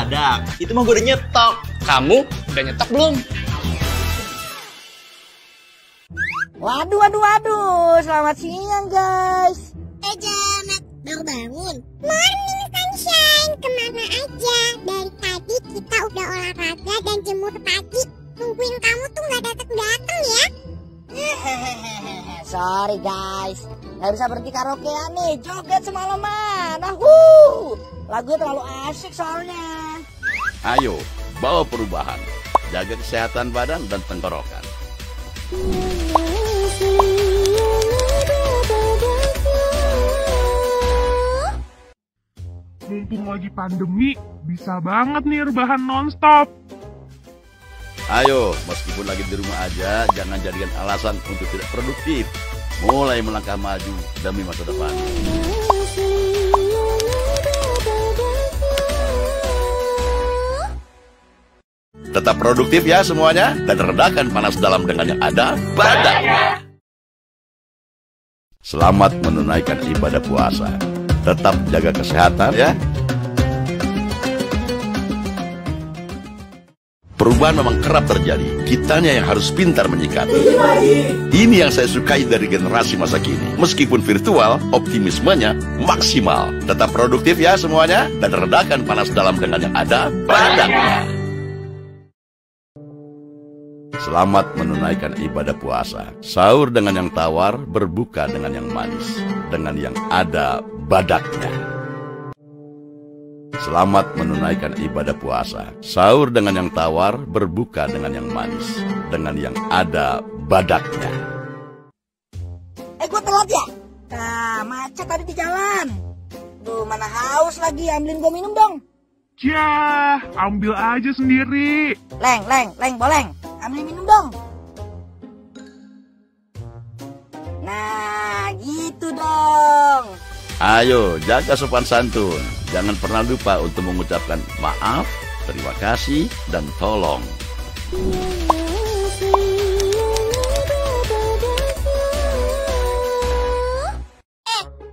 badak. Itu mah gue udah nyetok. Kamu udah nyetok belum? Waduh. Selamat siang, guys. Janet, baru bangun. Morning sunshine, kemana aja? Dari tadi kita udah olahraga dan jemur pagi. Tungguin kamu tuh gak datang-datang ya. Sorry, guys. Gak bisa berhenti karaokean nih. Joget semalaman. Lagunya terlalu asik soalnya. Ayo, bawa perubahan. Jaga kesehatan badan dan tenggorokan. Mumpung lagi pandemi, bisa banget nih rebahan nonstop. Ayo, meskipun lagi di rumah aja, jangan jadikan alasan untuk tidak produktif. Mulai melangkah maju demi masa depan. Tetap produktif ya semuanya, dan redakan panas dalam dengan yang ada badaknya. Selamat menunaikan ibadah puasa. Tetap jaga kesehatan ya. Perubahan memang kerap terjadi. Kitanya yang harus pintar menyikapi. Ini yang saya sukai dari generasi masa kini. Meskipun virtual, optimismenya maksimal. Tetap produktif ya semuanya, dan redakan panas dalam dengan yang ada badaknya. Selamat menunaikan ibadah puasa. Sahur dengan yang tawar, berbuka dengan yang manis. Dengan yang ada badaknya. Selamat menunaikan ibadah puasa. Sahur dengan yang tawar, berbuka dengan yang manis. Dengan yang ada badaknya. Gue telat ya? Macet tadi di jalan. Mana haus lagi, ambilin gue minum dong. Yah, ambil aja sendiri. Leng, boleng. Ambilin minum dong. Nah, gitu dong. Ayo, jaga sopan santun. Jangan pernah lupa untuk mengucapkan maaf, terima kasih, dan tolong.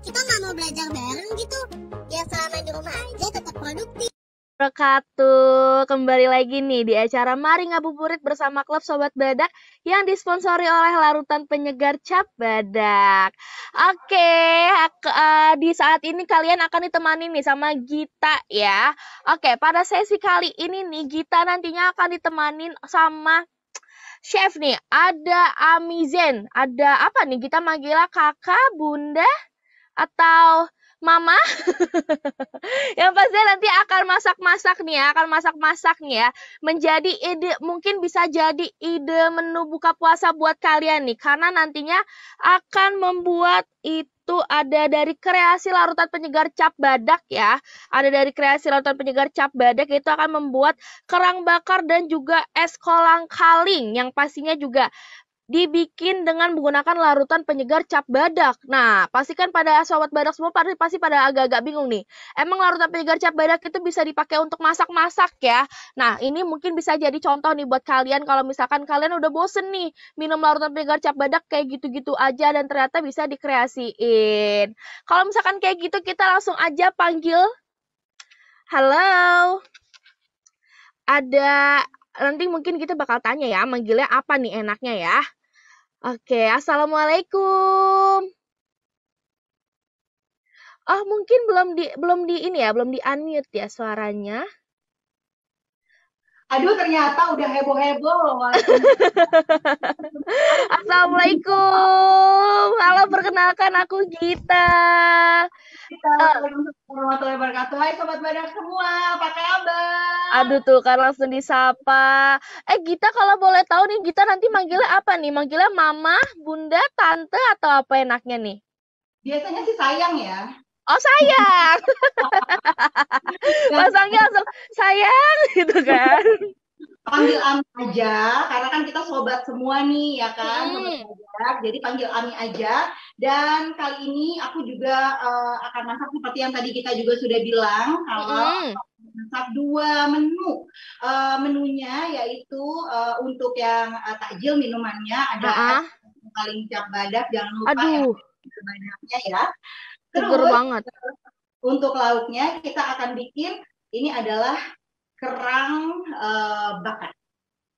Kita gak mau belajar bareng gitu. Ya selama di rumah aja tetap produktif. Wabarakatuh. Kembali lagi nih di acara Mari Ngabuburit bersama Klub Sobat Badak yang disponsori oleh larutan penyegar Cap Badak. Oke, di saat ini kalian akan ditemani nih sama Gita ya. Oke, pada sesi kali ini nih Gita nantinya akan ditemanin sama chef nih. Ada Amizen. Ada apa nih? Kita manggilnya kakak, bunda, atau mama? Yang pasti nanti akan masak-masak nih ya. Menjadi ide, mungkin bisa jadi ide menu buka puasa buat kalian nih. Karena nantinya akan membuat itu ada dari kreasi larutan penyegar Cap Badak ya. Ada dari kreasi larutan penyegar Cap Badak itu akan membuat kerang bakar dan juga es kolang-kaling yang pastinya juga dibikin dengan menggunakan larutan penyegar Cap Badak. Nah, pastikan pada sobat badak semua pasti pada agak-agak bingung nih. Emang larutan penyegar Cap Badak itu bisa dipakai untuk masak-masak ya? Nah, ini mungkin bisa jadi contoh nih buat kalian kalau misalkan kalian udah bosen nih minum larutan penyegar Cap Badak kayak gitu-gitu aja dan ternyata bisa dikreasiin. Kalau misalkan kayak gitu kita langsung aja panggil. Halo. Nanti mungkin kita bakal tanya ya, manggilnya apa nih enaknya ya. Oke, assalamualaikum. Oh, mungkin belum di unmute ya suaranya. Aduh, ternyata udah heboh-heboh. Assalamualaikum. Halo, perkenalkan aku Gita. Warahmatullahi wabarakatuh. Hai sobat badak semua, apa kabar? Aduh tuh kan langsung disapa. Gita, kalau boleh tahu nih Gita nanti manggilnya apa nih? Manggilnya mama, bunda, tante atau apa enaknya nih? Biasanya sih sayang ya. Oh sayang. Pasangnya langsung sayang gitu kan. Panggil Ami aja, karena kan kita sobat semua nih ya kan, sobat badak. Jadi panggil Ami aja. Dan kali ini aku juga akan masak seperti yang tadi kita juga sudah bilang, kalau masak dua menu. Menunya yaitu untuk yang takjil minumannya ada paling Cap Badak, jangan lupa ya badaknya ya. Seger banget. Untuk lauknya kita akan bikin ini adalah kerang bakar.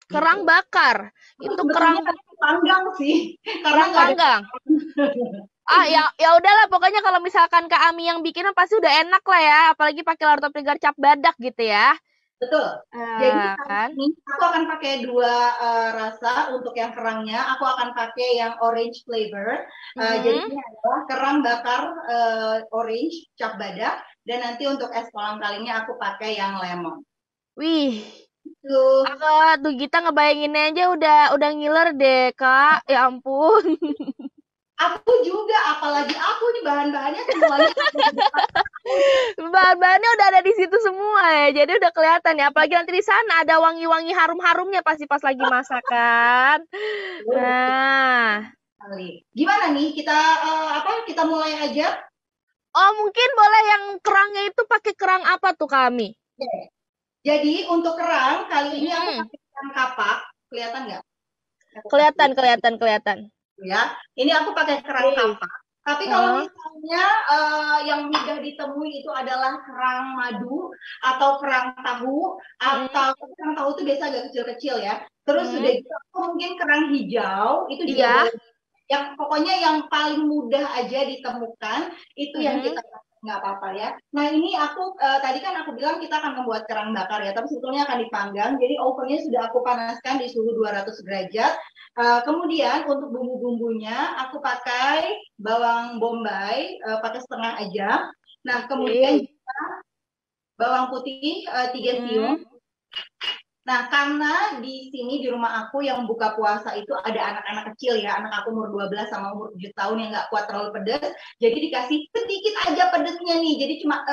Kerang bakar. Itu kerang panggang sih. Kerang panggang. Ya udahlah, pokoknya kalau misalkan Kak Ami yang bikin pasti udah enak lah ya, apalagi pakai larutan penyegar cap badak gitu ya. Betul. Jadi ini aku akan pakai dua rasa untuk yang kerangnya. Aku akan pakai yang orange flavor. Jadi ini adalah kerang bakar orange cap badak. Dan nanti untuk es kolang kalingnya aku pakai yang lemon. Wih. Tuh kita ngebayanginnya aja udah ngiler deh Kak. Ya ampun. Aku juga, apalagi aku nih bahan-bahannya semuanya. Bahan-bahannya udah ada di situ semua ya, jadi udah kelihatan ya. Apalagi nanti di sana ada wangi-wangi harum-harumnya pasti pas lagi masakan. Nah, gimana nih kita mulai aja? Oh mungkin boleh yang kerangnya itu pakai kerang apa tuh kami? Jadi untuk kerang kali ini aku pakai kerang kapak, kelihatan nggak? Kelihatan. Ya, ini aku pakai kerang kapak. Tapi kalau misalnya yang mudah ditemui itu adalah kerang madu atau kerang tahu, atau kerang tahu itu biasa agak kecil-kecil ya. Terus sudah gitu mungkin kerang hijau itu juga boleh. Yang pokoknya yang paling mudah aja ditemukan itu yang kita nggak apa-apa ya. Nah ini aku tadi kan aku bilang kita akan membuat kerang bakar ya, tapi sebetulnya akan dipanggang. Jadi ovennya sudah aku panaskan di suhu 200 derajat. Kemudian untuk bumbu-bumbunya aku pakai bawang bombay, pakai setengah aja. Nah kemudian bawang putih 3 siung. Nah, karena di sini di rumah aku yang buka puasa itu ada anak-anak kecil ya, anak aku umur 12 sama umur 7 tahun yang nggak kuat terlalu pedas, jadi dikasih sedikit aja pedesnya nih, jadi cuma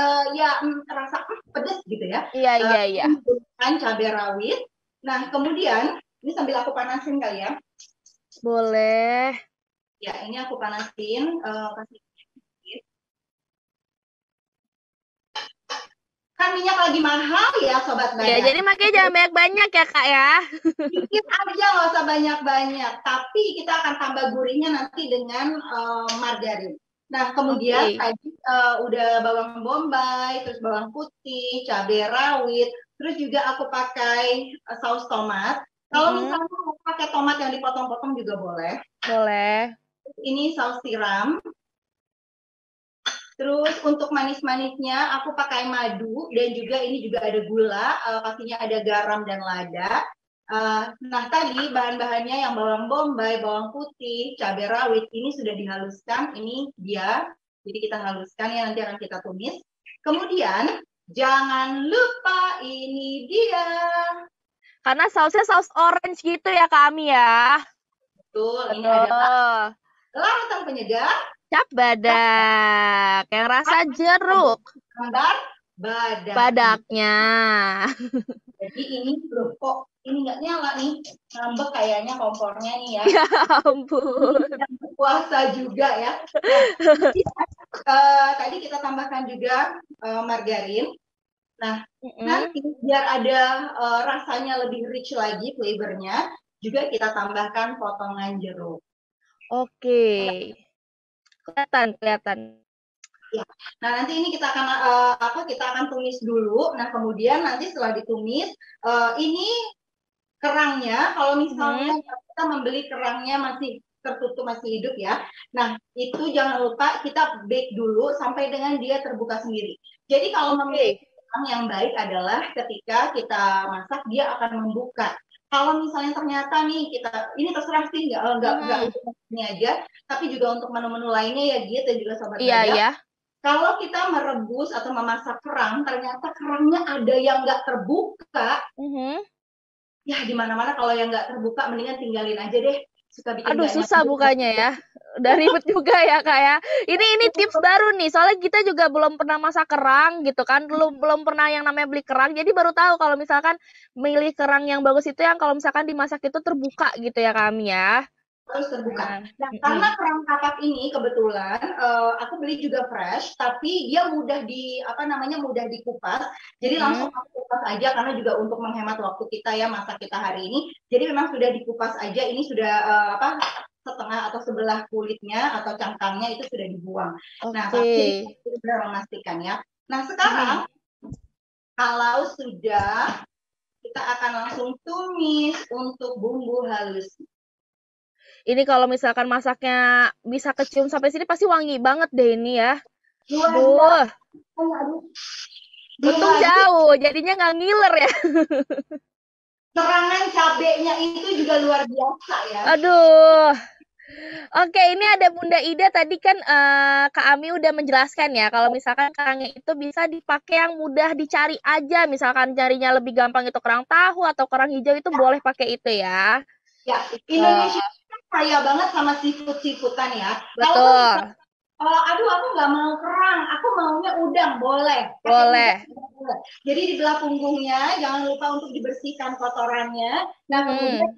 terasa pedes gitu ya. Iya. Cabai rawit. Nah, kemudian ini sambil aku panasin kali ya. Boleh. Ya, ini aku panasin. Kasih kan minyak lagi mahal ya Sobat Badak. Ya, jadi makanya jangan banyak-banyak ya Kak ya. Sedikit aja, nggak usah banyak-banyak. Tapi kita akan tambah gurihnya nanti dengan margarin. Nah, kemudian tadi udah bawang bombay, terus bawang putih, cabai rawit, terus juga aku pakai saus tomat. Kalau misalnya mau pakai tomat yang dipotong-potong juga boleh. Boleh. Ini saus tiram. Terus untuk manis-manisnya aku pakai madu dan juga ini juga ada gula, pastinya ada garam dan lada. Nah tadi bahan-bahannya yang bawang bombay, bawang putih, cabai rawit ini sudah dihaluskan, ini dia. Jadi kita haluskan ya, nanti akan kita tumis. Kemudian jangan lupa ini dia. Karena sausnya saus orange gitu ya kami ya. Betul, ini ada larutan penyegar cap badak yang rasa jeruk. Gambar badaknya. Jadi ini belum kok ini nggak nyala nih, ngambek kayaknya kompornya nih ya. Ya ampun. Puasa juga ya. Tadi kita tambahkan juga margarin. Nah, nanti biar ada rasanya lebih rich lagi flavornya, juga kita tambahkan potongan jeruk. Oke. Kelihatan. Ya. Nah, nanti ini kita akan tumis dulu. Nah, kemudian nanti setelah ditumis, ini kerangnya kalau misalnya kita membeli kerangnya masih tertutup, masih hidup ya. Nah, itu jangan lupa kita bake dulu sampai dengan dia terbuka sendiri. Jadi kalau memilih kerang yang baik adalah ketika kita masak dia akan membuka. Kalau misalnya ternyata nih ini terserah sih nggak ini aja, tapi juga untuk menu-menu lainnya ya gitu dan juga Sobat Badak. Iya. Kalau kita merebus atau memasak kerang, ternyata kerangnya ada yang nggak terbuka, ya di mana-mana kalau yang nggak terbuka mendingan tinggalin aja deh. Suka bikin susah bukanya ya. Udah ribet juga ya Kak ya. Ini tips baru nih. Soalnya kita juga belum pernah masak kerang gitu kan. Belum pernah yang namanya beli kerang. Jadi baru tahu kalau misalkan milih kerang yang bagus itu yang kalau misalkan dimasak itu terbuka gitu ya kami ya. Harus terbuka. Nah, karena kerang kapak ini kebetulan aku beli juga fresh, tapi dia mudah dikupas. Jadi langsung aku kupas aja karena juga untuk menghemat waktu kita ya masak kita hari ini. Jadi memang sudah dikupas aja. Ini sudah setengah atau sebelah kulitnya atau cangkangnya itu sudah dibuang. Nah, tapi kita sudah memastikan ya. Nah, sekarang Kalau sudah, kita akan langsung tumis untuk bumbu halus. Ini kalau misalkan masaknya bisa kecium sampai sini pasti wangi banget deh ini ya. Duh, untung jauh, jadinya nggak ngiler ya. Serangan cabenya itu juga luar biasa ya. Aduh. Oke, ini ada Bunda Ida tadi kan Kak Ami udah menjelaskan ya kalau misalkan kerangnya itu bisa dipakai yang mudah dicari aja. Misalkan carinya lebih gampang itu kerang tahu atau kerang hijau itu boleh pakai itu ya. Ya, Indonesia kaya banget sama seafood-seafoodan ya. Betul. Kalau aduh aku nggak mau kerang, aku maunya udang, boleh. Boleh. Jadi di belah punggungnya jangan lupa untuk dibersihkan kotorannya. Nah kemudian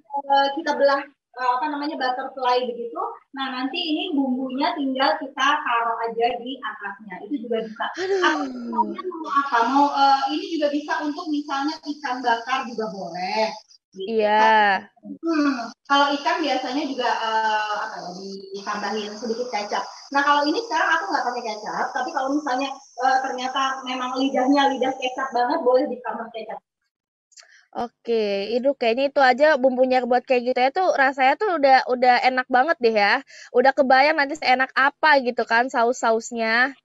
kita belah butterfly begitu. Nah nanti ini bumbunya tinggal kita taruh aja di atasnya. Itu juga bisa. Atau mau apa? Ini juga bisa untuk misalnya ikan bakar juga boleh. Gitu. Iya. Kalau ikan biasanya juga ditambahin sedikit kecap. Nah kalau ini sekarang aku nggak pakai kecap, tapi kalau misalnya ternyata memang lidah kecap banget, boleh ditambah kecap. Oke, itu kayaknya itu aja bumbunya buat kayak gitu ya tuh rasanya tuh udah enak banget deh ya. Udah kebayang nanti seenak apa gitu kan saus-sausnya.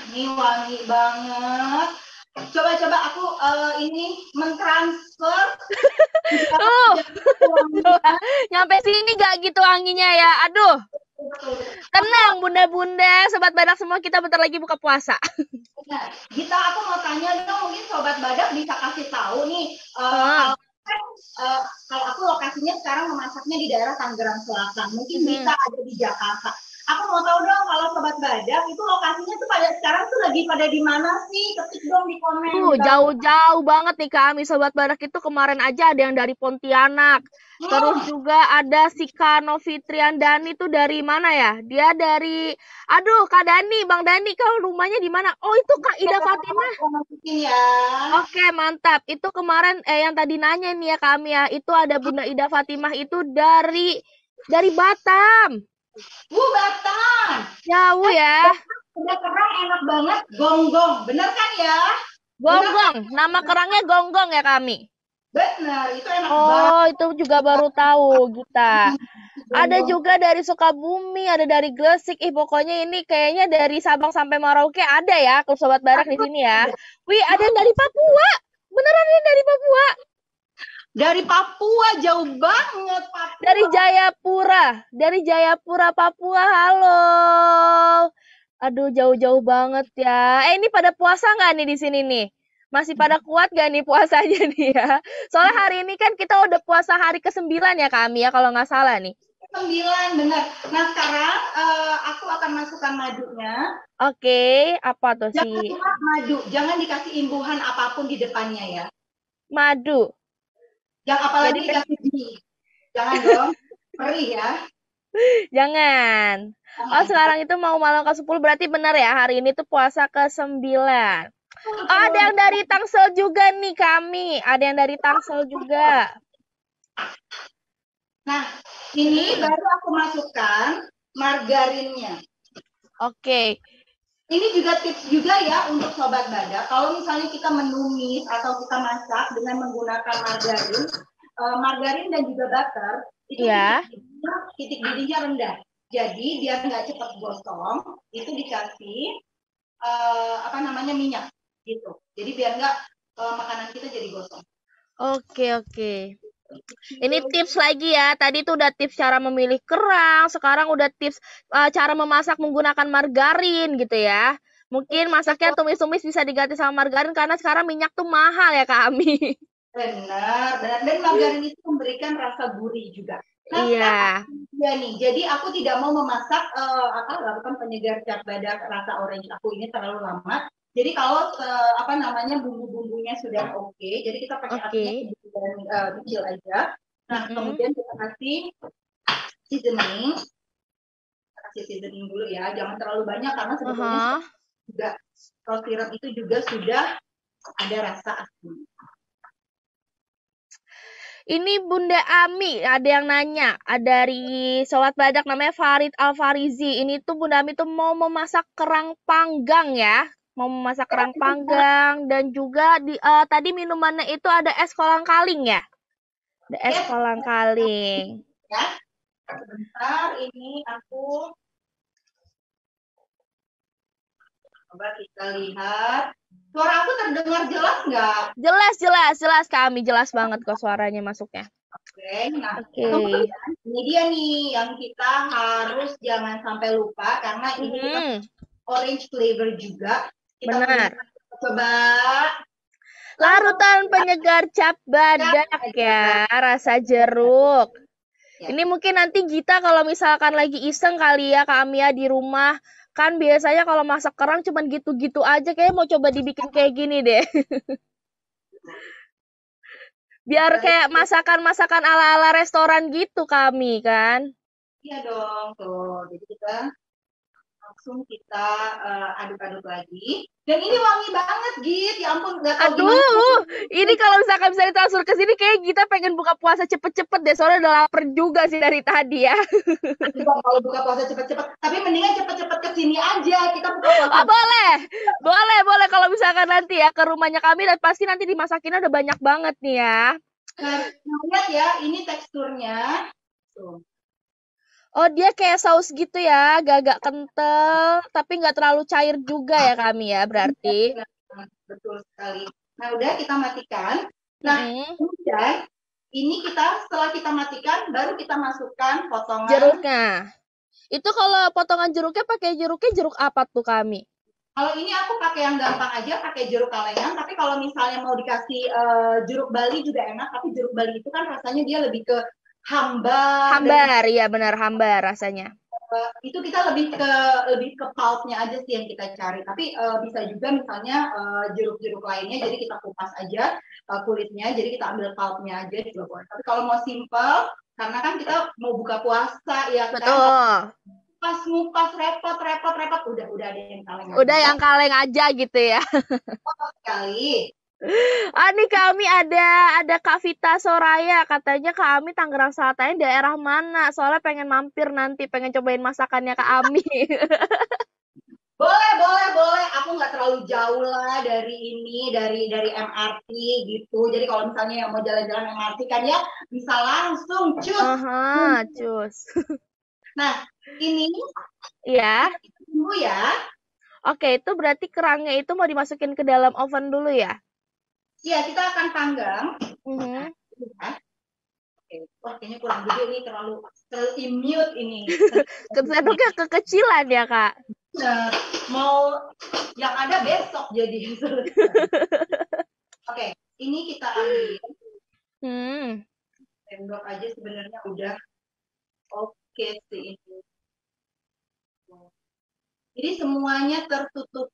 Ini wangi banget. Coba aku ini mentransfer. Nyampe sini gak gitu wanginya ya. Aduh. Tenang Bunda-bunda, Sobat Badak semua, kita bentar lagi buka puasa. Nah, Gita, aku mau tanya dong, mungkin Sobat Badak bisa kasih tahu nih. Kalau aku lokasinya sekarang memasaknya di daerah Tangerang Selatan. Mungkin Gita ada di Jakarta. Aku mau tahu dong kalau Sobat Badak itu lokasinya tuh pada sekarang tuh lagi pada di mana sih? Ketik dong di komen. Jauh-jauh banget nih kami Sobat Badak itu kemarin aja ada yang dari Pontianak. Terus juga ada si Kano Fitriandani tuh dari mana ya? Dia dari Kak Dani, Bang Dani, kalau rumahnya di mana? Oh, itu Kak Ida Fatimah. Ya. Oke, mantap. Itu kemarin yang tadi nanya nih ya kami ya, itu ada Bunda Ida Fatimah itu dari Batam. Batam. Jauh ya. Udah kerang enak banget, gonggong. Bener kan ya? Gonggong. Nama kerangnya gonggong ya kami. Benar, itu enak banget. Oh, itu juga baru tahu Gita. Ada juga dari Sukabumi, ada dari Gresik. Pokoknya ini kayaknya dari Sabang sampai Merauke ada ya, klub Sobat Badak di sini ya. Wih, ada yang dari Papua. Beneran ini dari Papua. Dari Papua, jauh banget Papua. Dari Jayapura, Papua. Halo. Aduh, jauh-jauh banget ya. Ini pada puasa nggak nih di sini nih? Masih pada kuat gak nih puasanya nih ya? Soalnya hari ini kan kita udah puasa hari ke-9 ya kami ya, kalau nggak salah nih. 9, benar. Nah sekarang aku akan masukkan madunya. Oke, apa tuh sih? Jangan lupa madu, jangan dikasih imbuhan apapun di depannya ya. Madu. Yang apalagi dikasih ghee. Jangan dong, perih ya. Jangan. Oh sekarang itu mau malam ke-10 berarti benar ya, hari ini tuh puasa ke-9. Oh, ada yang dari Tangsel juga nih kami. Ada yang dari Tangsel juga. Nah, ini baru aku masukkan margarinnya. Oke. Ini juga tips juga ya untuk Sobat Badak. Kalau misalnya kita menumis atau kita masak dengan menggunakan margarin dan juga butter, itu titik didihnya rendah. Jadi biar nggak cepat gosong, itu dikasih minyak. Gitu. Jadi biar nggak makanan kita jadi gosong. Oke. Ini tips lagi ya. Tadi tuh udah tips cara memilih kerang, sekarang udah tips cara memasak menggunakan margarin gitu ya. Mungkin masaknya tumis-tumis bisa diganti sama margarin karena sekarang minyak tuh mahal ya kami. Benar. Dan margarin itu memberikan rasa gurih juga. Nah, iya. Ya nih, jadi aku tidak mau memasak lakukan penyegar cap badak rasa orange aku ini terlalu lama. Jadi kalau bumbu-bumbunya sudah oke, jadi kita pakai apinya kecil aja. Nah, kemudian kita kasih seasoning. Kasih seasoning dulu ya, jangan terlalu banyak karena sebetulnya juga saus tiram itu juga sudah ada rasa asin. Ini Bunda Ami, ada yang nanya, dari Sobat Badak namanya Farid Alfarizi. Ini tuh Bunda Ami tuh mau memasak kerang panggang ya. mau memasak kerang panggang dan juga tadi minumannya itu ada es kolang-kaling ya? Ada es kolang-kaling. Ya, sebentar ini aku coba kita lihat. Suara aku terdengar jelas nggak? Jelas kami jelas banget kok suaranya masuknya. Oke, nah kemudian ini dia nih yang kita harus jangan sampai lupa karena ini kita orange flavor juga. Kita Benar. Coba larutan penyegar cap badak ya, rasa jeruk. Ini mungkin nanti Gita kalau misalkan lagi iseng kali ya Kak Amia di rumah. Kan biasanya kalau masak kerang cuman gitu-gitu aja, kayaknya mau coba dibikin kayak gini deh. Biar kayak masakan-masakan ala-ala restoran gitu kami kan. Iya dong, tuh. Jadi langsung kita aduk-aduk lagi. Dan ini wangi banget, Git. Ya ampun, nggak tahu gimana. Aduh, ini kalau misalkan bisa ditransfer ke sini, kayak kita pengen buka puasa cepet-cepet deh. Soalnya udah lapar juga sih dari tadi ya. Kalau buka puasa cepet-cepet, tapi mendingan cepet-cepet ke sini aja. Kita buka puasa. Oh, boleh. Kalau misalkan nanti ya ke rumahnya kami dan pasti nanti dimasakinnya udah banyak banget nih ya. Nah, lihat ya, ini teksturnya. Tuh. Oh, dia kayak saus gitu ya, agak kental, tapi nggak terlalu cair juga ya kami ya, berarti. Betul sekali. Nah, udah kita matikan. Nah, kemudian ini setelah kita matikan, baru kita masukkan potongan jeruknya. Itu kalau potongan jeruknya pakai jeruk apa tuh kami? Kalau ini aku pakai yang gampang aja, pakai jeruk kalengan. Tapi kalau misalnya mau dikasih jeruk Bali juga enak. Tapi jeruk Bali itu kan rasanya dia lebih ke hambar, iya benar hambar rasanya. Itu kita lebih ke pulpnya aja sih yang kita cari. Tapi bisa juga misalnya jeruk-jeruk lainnya, jadi kita kupas aja kulitnya, jadi kita ambil pulpnya aja juga boleh. Tapi kalau mau simple, karena kan kita mau buka puasa ya kan. Betul. Ngupas repot, udah ada yang kaleng. Udah yang kaleng aja gitu ya. Sekali. Nih kami ada Kak Vita Soraya, katanya Kak Ami Tangerang Selatan daerah mana? Soalnya pengen mampir nanti, pengen cobain masakannya Kak Ami. Boleh. Aku nggak terlalu jauh lah dari MRT gitu. Jadi kalau misalnya yang mau jalan-jalan MRT kan ya bisa langsung cus. Cus. Nah, ini ya. Tunggu ya. Oke, itu berarti kerangnya itu mau dimasukin ke dalam oven dulu ya? Iya, kita akan panggang. Oke. Wah, kayaknya kurang gede nih, terlalu immute ini. Sendoknya kekecilan ya, Kak? Nah, mau yang ada besok jadi. Oke, ini kita ambil. Sendok aja sebenarnya udah oke sih ini. Jadi semuanya tertutup.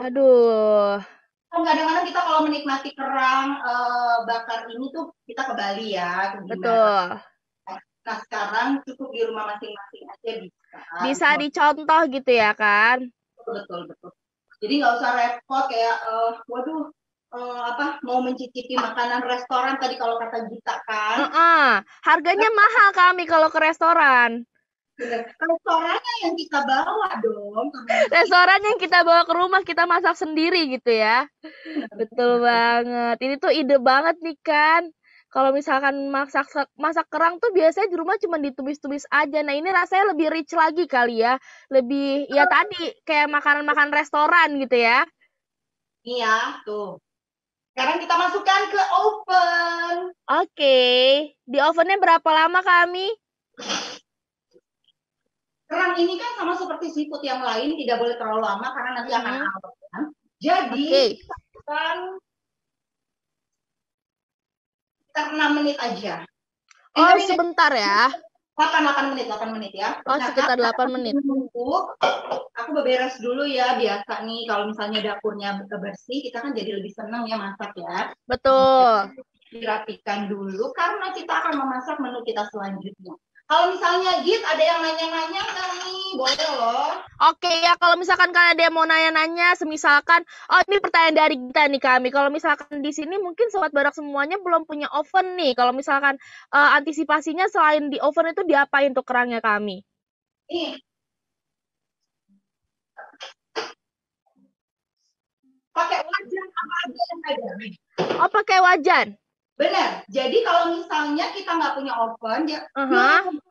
Aduh. Kadang-kadang kita kalau menikmati kerang bakar ini tuh kita ke Bali ya. Betul. Nah sekarang cukup di rumah masing-masing aja bisa. Bisa dicontoh gitu ya kan? Betul. Jadi nggak usah repot kayak, waduh, mau mencicipi makanan restoran tadi kalau kata Gita kan. Harganya mahal kami kalau ke restoran. Bener. Restorannya yang kita bawa dong. Restoran yang kita bawa ke rumah, kita masak sendiri gitu ya. Betul banget. Ini tuh ide banget nih kan. Kalau misalkan masak kerang tuh biasanya di rumah cuma ditumis-tumis aja. Nah ini rasanya lebih rich lagi kali ya. Lebih, ya tadi kayak makanan-makanan restoran gitu ya. Iya, tuh. Sekarang kita masukkan ke oven. Oke. Di ovennya berapa lama kami? Kerang ini kan sama seperti seafood yang lain, tidak boleh terlalu lama karena nanti akan awet. Jadi, kita akan sekitar 6 menit aja. Sebentar ya. 8 menit ya. Oh, sekitar 8 menit. Aku beberes dulu ya, biasa nih kalau misalnya dapurnya bersih, kita kan jadi lebih senang ya masak ya. Betul. Dirapikan dulu karena kita akan memasak menu kita selanjutnya. Kalau misalnya Git ada yang nanya-nanya nggak nih? Boleh loh. Oke ya, kalau misalkan kalian ada yang mau nanya-nanya, semisalkan, ini pertanyaan dari kita nih kami. Kalau misalkan di sini mungkin Sobat Badak semuanya belum punya oven nih. Kalau misalkan antisipasinya selain di oven itu diapain tuh kerangnya kami? Nih, ada yang ada. Oh, pakai wajan. Benar. Jadi kalau misalnya kita nggak punya oven, ya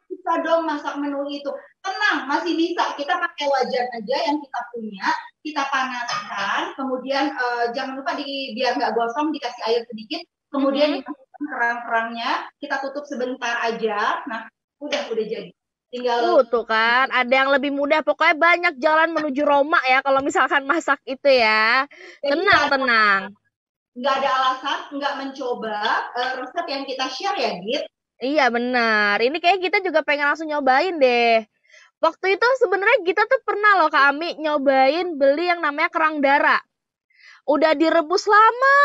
bisa dong masak menu itu. Tenang, masih bisa. Kita pakai wajan aja yang kita punya, kita panaskan, kemudian jangan lupa biar nggak gosong dikasih air sedikit, kemudian dimasukkan kerang-kerangnya, kita tutup sebentar aja. Nah, udah jadi. Tinggal tuh kan, ada yang lebih mudah. Pokoknya banyak jalan menuju Roma ya kalau misalkan masak itu ya. Tenang. Nggak ada alasan nggak mencoba resep yang kita share ya, Git. Iya benar. Ini kayak kita juga pengen langsung nyobain deh. Waktu itu sebenarnya kita tuh pernah loh Kak Ami nyobain beli yang namanya kerang darah. Udah direbus lama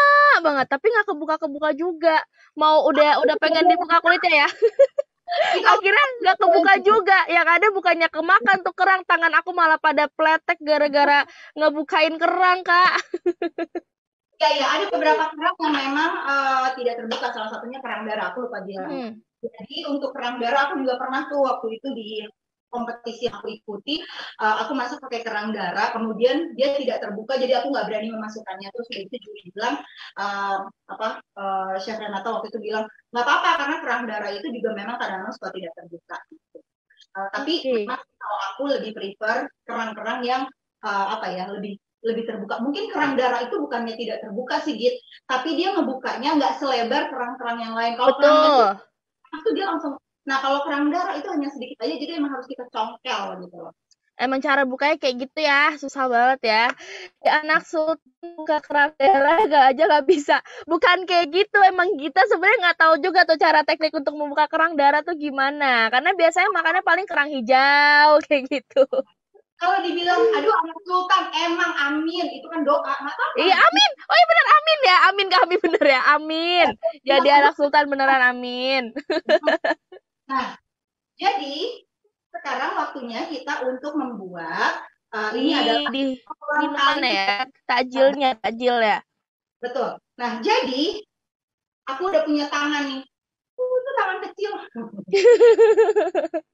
banget, tapi nggak kebuka juga. Mau udah pengen dibuka kulitnya ya. Akhirnya nggak kebuka juga. Yang ada bukannya kemakan tuh kerang, tangan aku malah pada pletek gara-gara ngebukain kerang, Kak. Ya, ada beberapa kerang yang memang tidak terbuka. Salah satunya kerang darah, aku lupa bilang. Jadi untuk kerang darah aku juga pernah tuh waktu itu di kompetisi yang aku ikuti, aku masak pakai kerang darah, kemudian dia tidak terbuka, jadi aku nggak berani memasukkannya. Terus itu juri bilang, Chef Renata waktu itu bilang, nggak apa-apa karena kerang darah itu juga memang kadang-kadang suka tidak terbuka. Tapi kalau aku lebih prefer kerang-kerang yang lebih terbuka. Mungkin kerang darah itu bukannya tidak terbuka sih, Git, tapi dia ngebukanya nggak selebar kerang-kerang yang lain. Kalau kerang darah itu dia langsung. Nah, kalau kerang darah itu hanya sedikit aja, jadi emang harus kita congkel gitu loh. Emang cara bukanya kayak gitu ya, susah banget ya. Anak sultan buka kerang darah nggak bisa. Bukan kayak gitu, emang kita sebenarnya nggak tahu juga tuh cara teknik untuk membuka kerang darah tuh gimana. Karena biasanya makannya paling kerang hijau kayak gitu. Kalau dibilang, aduh anak sultan, emang amin, itu kan doa. Iya, amin. Oh iya bener, amin ya. Amin kami bener ya, amin. Jadi anak sultan beneran amin. Nah, jadi sekarang waktunya kita untuk membuat ini adalah minuman ya, takjil ya. Betul. Nah, jadi aku udah punya tangan nih. Itu tangan kecil.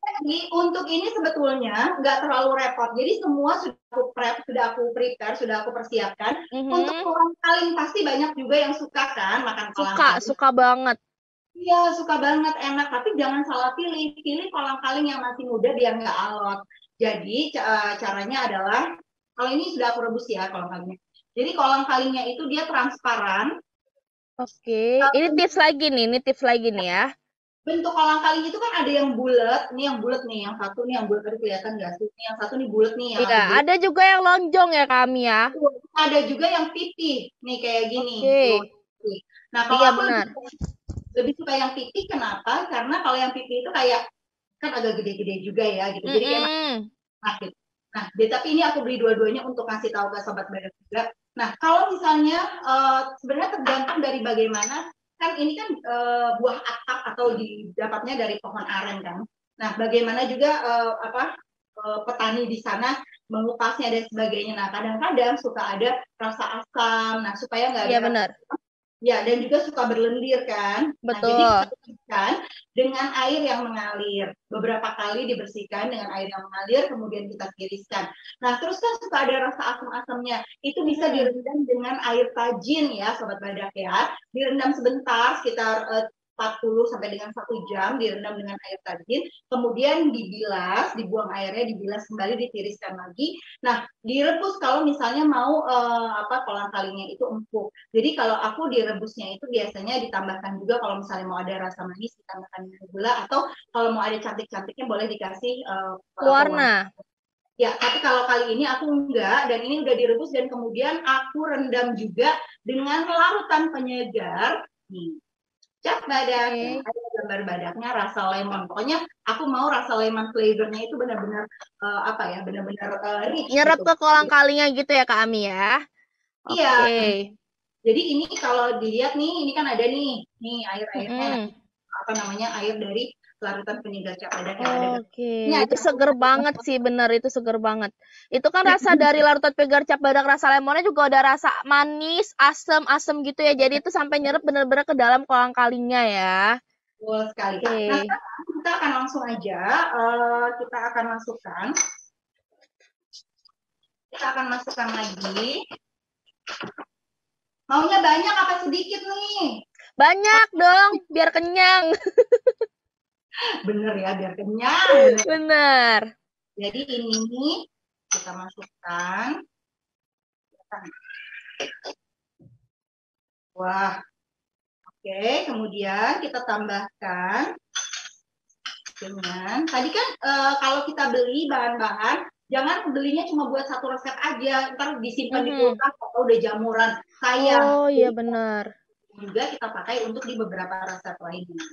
Jadi untuk ini sebetulnya nggak terlalu repot. Jadi semua sudah aku prepare, sudah aku persiapkan. Untuk kolang-kaling pasti banyak juga yang suka kan makan kolang-kaling. Suka banget. Iya, suka banget, enak. Tapi jangan salah pilih. Pilih kolang-kaling yang masih muda biar nggak alot. Jadi caranya adalah, kalau ini sudah aku rebus ya kolang-kalingnya. Jadi kolang-kalingnya itu dia transparan. Oke, ini tips lagi nih ya. Bentuk kolang-kaling itu kan ada yang bulat, ini yang bulat nih, yang satu nih yang bulat, tadi kelihatan nggak sih? Yang satu nih bulat nih. Iya, ada juga yang lonjong ya kami ya. Ada juga yang pipih, nih kayak gini. Nah, kalau aku lebih suka yang pipih, kenapa? Karena kalau yang pipih itu kayak kan agak gede-gede juga ya gitu. Jadi kayak gitu. Nah, tapi ini aku beli dua-duanya untuk ngasih tahu ke sobat badak juga. Nah, kalau misalnya sebenarnya tergantung dari bagaimana, kan ini kan buah atap atau didapatnya dari pohon aren kan. Nah, bagaimana juga petani di sana mengupasnya dan sebagainya. Nah, kadang-kadang suka ada rasa asam. Nah, supaya nggak ada. Iya benar. Ya, dan juga suka berlendir kan. Betul. Nah, jadi dibersihkan dengan air yang mengalir. Beberapa kali dibersihkan dengan air yang mengalir, kemudian kita tiriskan. Nah, terus kan suka ada rasa asam-asamnya. Itu bisa direndam dengan air tajin ya, Sobat Badak ya. Direndam sebentar, sekitar 40 sampai dengan 1 jam, direndam dengan air tajin, kemudian dibilas, dibuang airnya, dibilas kembali, ditiriskan lagi. Nah, direbus kalau misalnya mau kolang-kalingnya itu empuk. Jadi kalau aku direbusnya itu biasanya ditambahkan juga kalau misalnya mau ada rasa manis, ditambahkan gula, atau kalau mau ada cantik-cantiknya boleh dikasih warna. Ya, tapi kalau kali ini aku enggak, dan ini udah direbus dan kemudian aku rendam juga dengan larutan penyegar. Nih. Cap badak, ada gambar badaknya, rasa lemon. Pokoknya aku mau rasa lemon flavornya itu benar-benar benar-benar rich. Nyerap gitu ke kolang-kalingnya gitu ya Kak Ami ya. Iya. Jadi ini kalau dilihat nih, ini kan ada nih air-airnya, air dari larutan penyegar cap badak yang ada. Nah, itu seger banget sih, bener itu seger banget. Itu kan rasa dari larutan penyegar cap badak, rasa lemonnya juga ada rasa manis, asem gitu ya. Jadi itu sampai nyerap bener-bener ke dalam kolang-kalingnya ya. Betul sekali. Nah, kita akan langsung aja, kita akan masukkan lagi Maunya banyak apa sedikit nih? Banyak dong, biar kenyang. Bener ya, biar kenyang. Bener. Jadi ini kita masukkan. Wah, oke. Kemudian kita tambahkan dengan tadi kan kalau kita beli bahan-bahan, jangan belinya cuma buat satu resep aja, ntar disimpan di kulkas atau udah jamuran. Sayang. Oh iya benar. Juga kita pakai untuk di beberapa resep lainnya.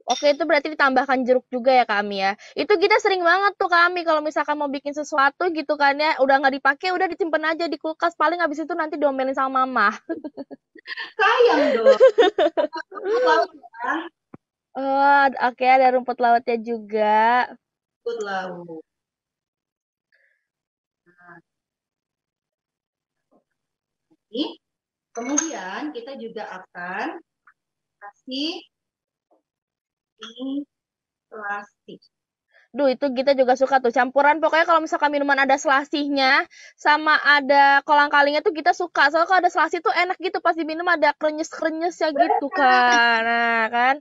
Oke, itu berarti ditambahkan jeruk juga ya kami ya. Itu kita sering banget tuh kami kalau misalkan mau bikin sesuatu gitu kan ya, udah nggak dipakai, udah disimpan aja di kulkas. Paling habis itu nanti diomelin sama mama. Sayang dong. Rumput laut ya. Oh, oke, ada rumput lautnya juga. Rumput laut. Nah. Kemudian kita juga akan kasih ini selasih. Duh, itu kita juga suka tuh campuran. Pokoknya kalau misalkan minuman ada selasihnya sama ada kolang-kalingnya tuh kita suka. Soalnya kalau ada selasih tuh enak gitu pas diminum ada krenyes-krenyesnya gitu kan. Nah, kan.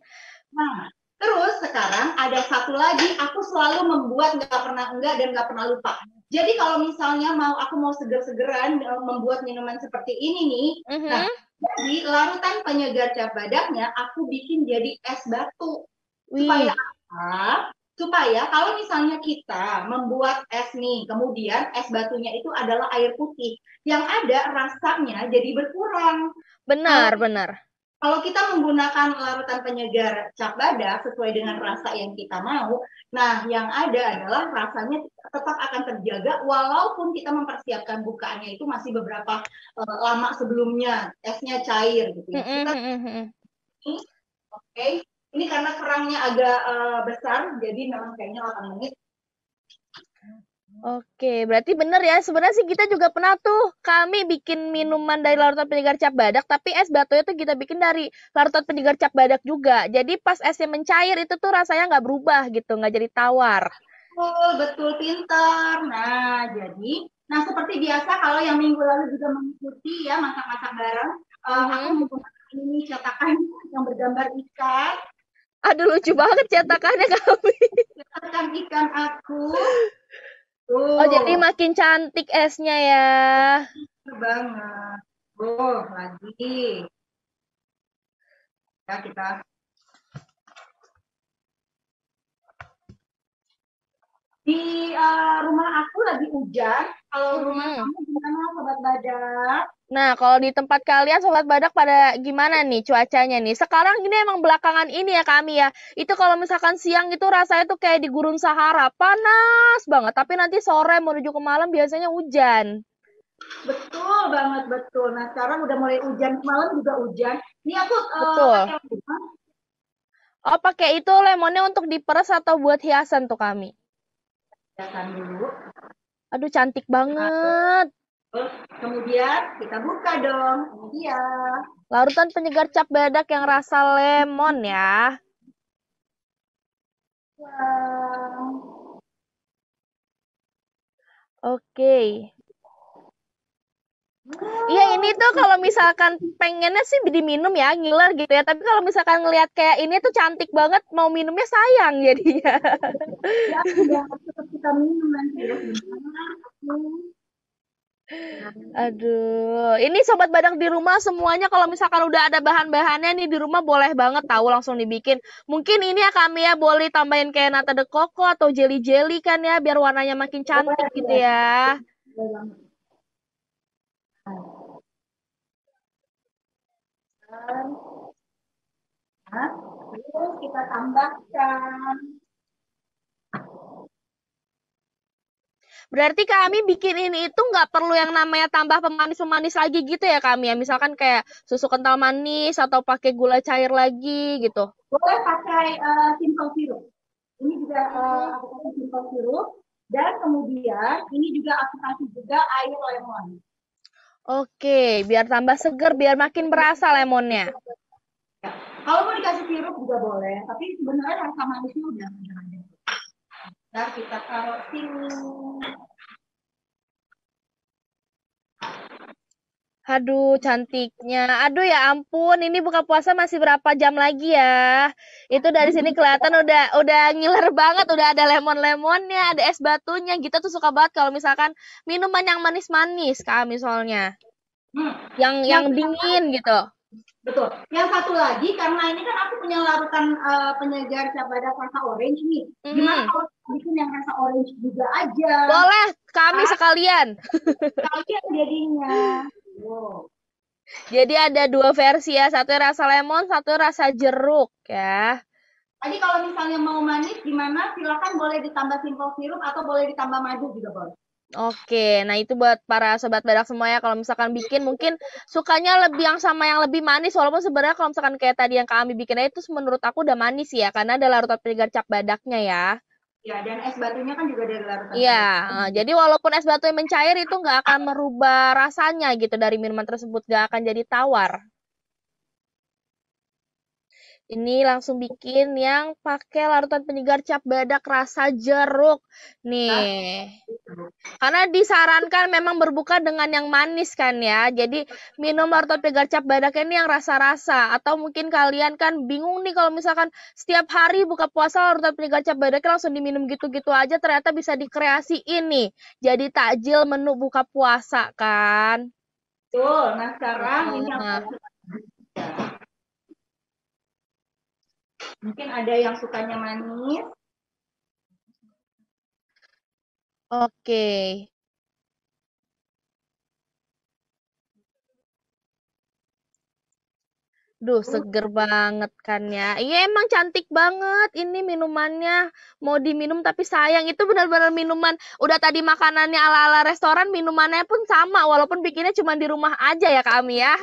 Nah, terus sekarang ada satu lagi, aku selalu membuat nggak pernah enggak dan nggak pernah lupa. Jadi kalau misalnya aku mau seger-segeran membuat minuman seperti ini nih, nah jadi larutan penyegar cap badaknya aku bikin jadi es batu. Supaya apa? Supaya kalau misalnya kita membuat es nih, kemudian es batunya itu adalah air putih, yang ada rasanya jadi berkurang. Benar, benar. Kalau kita menggunakan larutan penyegar cap badak sesuai dengan rasa yang kita mau, nah yang ada adalah rasanya tetap akan terjaga walaupun kita mempersiapkan bukaannya itu masih beberapa lama sebelumnya, esnya cair gitu ya. Oke. Ini karena kerangnya agak besar, jadi memang kayaknya 8 menit. Oke, berarti bener ya. Sebenarnya sih kita juga pernah tuh kami bikin minuman dari larutan penyegar cap badak, tapi es batunya tuh kita bikin dari larutan penyegar cap badak juga. Jadi pas esnya mencair itu tuh rasanya nggak berubah gitu, nggak jadi tawar. Betul, pintar. Nah, seperti biasa kalau yang minggu lalu juga mengikuti ya masak-masak bareng, aku menggunakan ini cetakan yang bergambar ikan. Aduh, lucu banget cetakannya kami. Cetakan ikan aku. Oh, jadi makin cantik esnya ya. Banget. Lagi. Ya, kita. Di rumah aku lagi hujan. Kalau rumah kamu gimana, Sobat Badak? Nah, kalau di tempat kalian Sobat Badak pada gimana nih cuacanya nih? Sekarang ini emang belakangan ini ya kami ya. Itu kalau misalkan siang itu rasanya tuh kayak di gurun Sahara. Panas banget. Tapi nanti sore menuju ke malam biasanya hujan. Betul banget, betul. Nah, sekarang udah mulai hujan. Malam juga hujan. Ini aku pakai lemon. Oh, pakai itu lemonnya untuk diperes atau buat hiasan tuh kami? Hiasan dulu. Aduh, cantik banget. Kemudian kita buka dong. Ini dia. Larutan penyegar cap badak yang rasa lemon ya. Wow. Oke. Iya, ini tuh kalau misalkan pengennya sih diminum ya, ngiler gitu ya. Tapi kalau misalkan ngelihat kayak ini tuh cantik banget, mau minumnya sayang jadinya. Ya, udah tetap kita minum nanti ya. Aduh, ini Sobat Badak di rumah semuanya kalau misalkan udah ada bahan-bahannya nih di rumah boleh banget tahu langsung dibikin. Mungkin ini ya kami ya boleh tambahin kayak nata de coco atau jelly-jelly kan ya biar warnanya makin cantik gitu ya. Nah, terus kita tambahkan. Berarti kami bikin ini itu nggak perlu yang namanya tambah pemanis-pemanis lagi gitu ya kami ya. Misalkan kayak susu kental manis atau pakai gula cair lagi gitu. Boleh pakai simple syrup. Ini juga aku kasih simple syrup. Dan kemudian ini juga aku kasih juga air lemon. Oke, biar tambah seger, biar makin berasa lemonnya. Ya. Kalau mau dikasih sirup juga boleh, tapi sebenarnya rasa manisnya udah ada. Nah, kita taruh sini. Aduh, cantiknya. Aduh ya ampun, ini buka puasa masih berapa jam lagi ya? Itu dari sini kelihatan udah ngiler banget, udah ada lemon-lemonnya, ada es batunya. Gitu tuh suka banget kalau misalkan minuman yang manis-manis, kami soalnya. Yang dingin gitu. Betul. Yang satu lagi, karena ini kan aku punya larutan penyegar cap badak rasa orange nih. Gimana kalau bikin yang rasa orange juga aja? Boleh, kami sekalian. Sekalian jadinya. Wow. Jadi ada 2 versi ya, satu rasa lemon, satu rasa jeruk ya. Tadi kalau misalnya mau manis gimana? Silakan boleh ditambah simple syrup atau boleh ditambah madu juga boleh. Oke, nah itu buat para sobat badak semua ya, kalau misalkan bikin mungkin sukanya lebih yang sama yang lebih manis, walaupun sebenarnya kalau misalkan kayak tadi yang kami bikinnya itu menurut aku udah manis ya, karena ada larutan penyegar cap badaknya ya. Ya, dan es batunya kan juga dari larutan. Iya, jadi walaupun es batu yang mencair itu nggak akan merubah rasanya gitu dari minuman tersebut, nggak akan jadi tawar. Ini langsung bikin yang pakai larutan penyegar cap badak rasa jeruk. Nih. Karena disarankan memang berbuka dengan yang manis kan ya. Jadi minum larutan penyegar cap badak ini yang rasa-rasa. Atau mungkin kalian kan bingung nih kalau misalkan setiap hari buka puasa larutan penyegar cap badaknya langsung diminum gitu-gitu aja. Ternyata bisa dikreasiin nih. Jadi takjil menu buka puasa kan. Betul. Nah sekarang ini mungkin ada yang sukanya manis. Oke. Duh, seger banget kan ya. Iya emang cantik banget ini minumannya. Mau diminum tapi sayang. Itu benar-benar minuman. Udah tadi makanannya ala-ala restoran, minumannya pun sama. Walaupun bikinnya cuma di rumah aja ya kami ya.